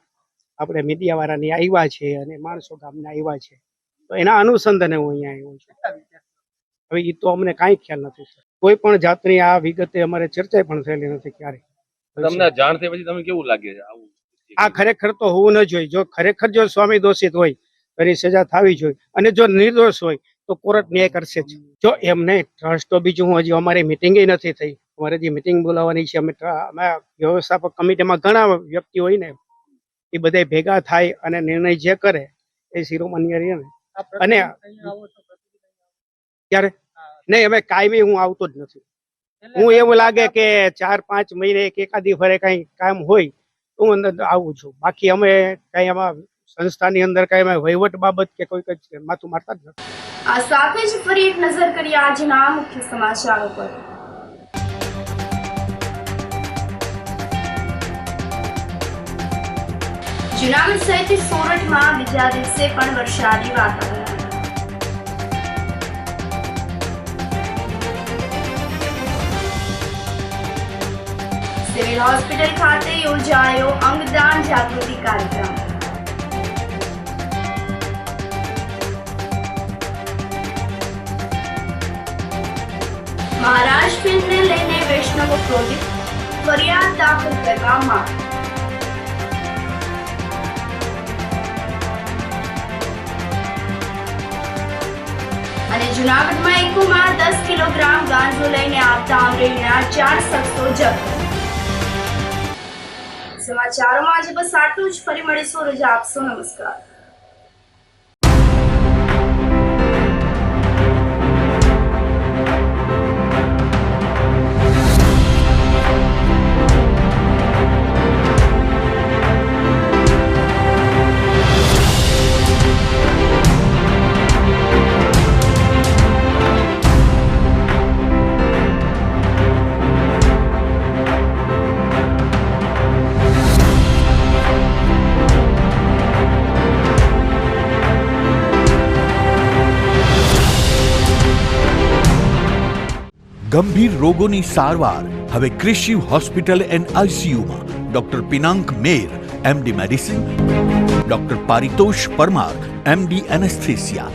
આપણે મીડિયાવાળાની આવ્યા છે અને માણસો ગામના આવ્યા છે, તો એના અનુસંધાને હું અહીંયા આવ્યો છું. હવે એ તો અમને કાંઈ ખ્યાલ નથી. કોઈ પણ જાતની આ વિગતે અમારે ચર્ચા પણ થયેલી નથી ક્યારે. તમને જાણ થઈ પછી તમને કેવું લાગે છે આવું? આ ખરેખર તો હોવું ન જોઈએ. જો ખરેખર જો સ્વામી દોષિત હોય તો એની સજા થવી જોઈએ અને જો નિર્દોષ હોય તો કોર્ટ ન્યાય કરશે જ. જો એમ નહીં ટ્રસ્ટ તો બીજું હજી અમારી મિટિંગ નથી થઈ. અમારે જે મિટિંગ બોલાવવાની છે અમે વ્યવસ્થાપક કમિટીમાં ઘણા વ્યક્તિ હોય ને એ બધા ભેગા થાય અને નિર્ણય જે કરે એ શિરોમાન્ય રહે ને. અને ક્યારે નહીં અમે કાયમી હું આવતો જ નથી. હું એવું લાગે કે 4-5 મહિને એકાદી ફરે કઈ કામ હોય તો હું અંદર આવું છું. બાકી અમે કઈ આમાં સંસ્થાની અંદર કઈ અમે વહીવટ બાબત કે કોઈ કઈ માથું મારતા જ નથી. આ સાથે જ ફરી એક નજર કરીએ આજના મુખ્ય સમાચારો પર. જૂનાગઢ સહિત સોરઠમાં બીજા દિવસે પણ વરસાદી વાતાવરણ. સિવિલ હોસ્પિટલ ખાતે યોજાયો અંગદાન જાગૃતિ કાર્યક્રમ. મહારાષ્ટ્ર ફિલ્મને લઈને વૈષ્ણવ પ્રોજેક્ટ ફરિયાદ દાખલ કરવામાં. અને જૂનાગઢમાં ઇકોમાં 10 કિલોગ્રામ ગાંજો લઈને આવતા અમરેલીના 4 શખ્સો જપ્ત. સમાચારોમાં આજે બસ આટલું જ. ફરી મળીશું. રજા આપશો. નમસ્કાર. ગંભીર રોગોની સારવાર હવે કૃષિ હોસ્પિટલ એન્ડ આઈસીયુમાં doctor Pinank Mer MD medicine, doctor Paritosh Parmar MD anaesthesia,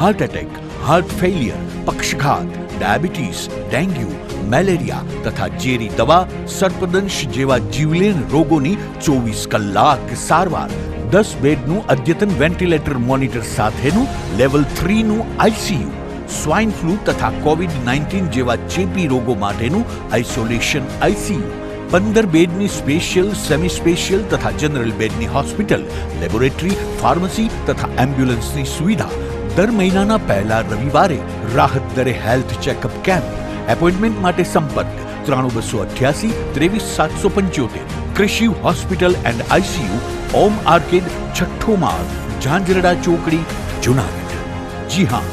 heart attack, heart failure, પક્ષઘાત, ડાયાબિટીસ, ડેન્ગ્યુ, મેલેરિયા તથા ઝેરી દવા, સર્પદંશ જેવા જીવલેણ રોગોની 24 કલાક સારવાર. 10 બેડનું અદ્યતન વેન્ટિલેટર મોનિટર સાથેનું લેવલ 3નું આઈસીયુ, સ્વાઇન ફ્લૂ તથા કોવિડ-19 જેવા ચેપી રોગો માટેનું આઇસોલેશન આઈસીયુ, 15 બેડની સ્પેશિયલ, સેમી સ્પેશિયલ તથા જનરલ બેડની હોસ્પિટલ, લેબોરેટરી, ફાર્મસી તથા એમ્બ્યુલન્સની સુવિધા. દર મહિનાના પહેલા રવિવારે રાહત દરે હેલ્થ ચેકઅપ કેમ્પ. એપોઇન્ટમેન્ટ માટે સંપર્ક 9288 23775. કૃષિ hospital and ICU, Om arcade, છઠ્ઠો માળ, ઝાંઝરડા ચોકડી, જૂનાગઢ. જી હા,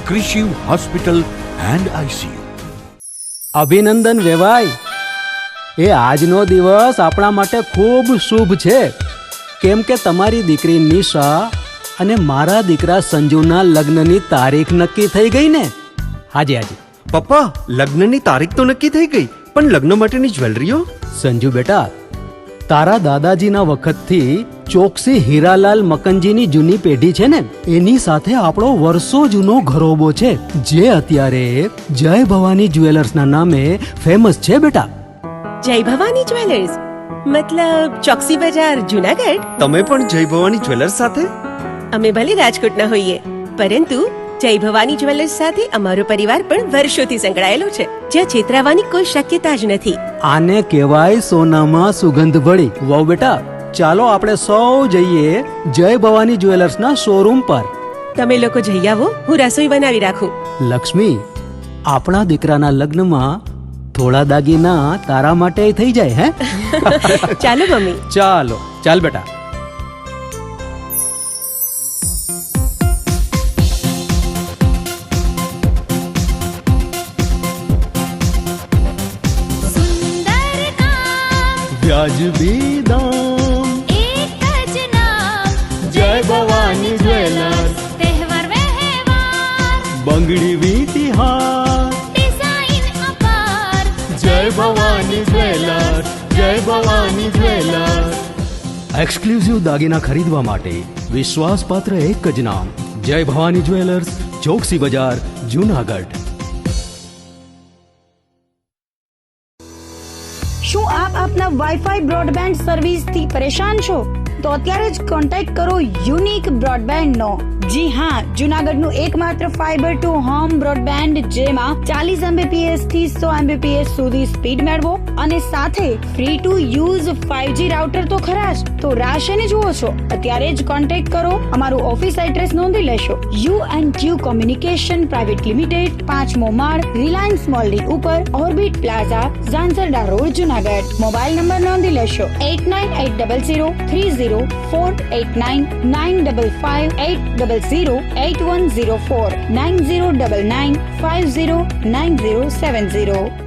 કૃષિ હોસ્પિટલ એન્ડ આઈસીયુ. અભિનંદન વેવાઈ, એ આજનો દિવસ આપણા માટે ખૂબ શુભ છે, કેમ કે તમારી દીકરી નિશા અને મારા દીકરા સંજુના લગ્નની તારીખ નક્કી થઈ ગઈ ને. હાજી હાજી પપ્પા, લગ્નની તારીખ તો નક્કી થઈ ગઈ, પણ લગ્ન માટેની જ્વેલરીઓ? સંજુ બેટા, તારા દાદાજીના વખતથી ચોકસી હીરાલાલ મકનજીની જૂની પેઢી છે ને, એની સાથે આપણો વર્ષો જૂનો ઘરોબો છે, જે અત્યારે જય ભવાની જ્વેલર્સના નામે ફેમસ છે બેટા. જય ભવાની જ્વેલર્સ મતલબ ચોકસી બજાર, જૂનાગઢ? તમે પણ જય ભવાની જ્વેલર્સ સાથે? અમે ભલે રાજકોટના હોઈએ, પરંતુ જય ભવાની જ્વેલર્સ સાથે અમારો પરિવાર પણ વર્ષોથી સંકળાયેલો છે, જ્યાં છેતરાવાની કોઈ શક્યતા જ નથી. આને કહેવાય સોનામાં સુગંધ ભળી. વાવ બેટા, ચાલો આપણે સૌ જઈએ જય ભવાની જ્વેલર્સના શોરૂમ પર. તમે લોકો જઈ આવો, હું રસોઈ બનાવી રાખું. લક્ષ્મી, આપણા દીકરાના લગ્નમાં થોડા દાગીના તારા માટે થઈ જાય હે? ચાલો મમ્મી. ચાલો ચાલ બેટા. સુંદર કામ વ્યાજબી દામ, એક જ નામ જય ભવાની જ્વેલર્સ. તહેવાર વ્યવહાર બંગડી વીટી હાર, ડિઝાઇન અપાર જય ભવાની જ્વેલર્સ, જય ભવાની જ્વેલર્સ. એક્સક્લુઝિવ દાગીના ખરીદવા માટે વિશ્વાસપાત્ર એક જ નામ, જય ભવાની જ્વેલર્સ, ચોકસી બજાર, જૂનાગઢ. શું આપ આપના વાઈફાઈ બ્રોડબેન્ડ સર્વિસથી પરેશાન છો? તો અત્યારે જ કોન્ટેક્ટ કરો યુનિક બ્રોડબેન્ડ નો. જી હા, જૂનાગઢનું એકમાત્ર ફાઈબર ટુ હોમ બ્રોડબેન્ડ, જેમાં 40 Mbps થી 100 Mbps સુધી સ્પીડ મેળવો અને સાથે free to use 5G router તો ખરા જ. તો રાહ શેને જુઓ છો? અત્યારે જ કોન્ટેક્ટ કરો. અમારું ઓફિસ એડ્રેસ નોંધી લેશો. U&Q કોમ્યુનિકેશન પ્રાઇવેટ લિમિટેડ, 5મો માળ, રિલાયન્સ મોલની ઉપર, orbit plaza, Zanzarda road, Junagadh. Mobile number નોંધી લેશો 89800304899955808081049099509070.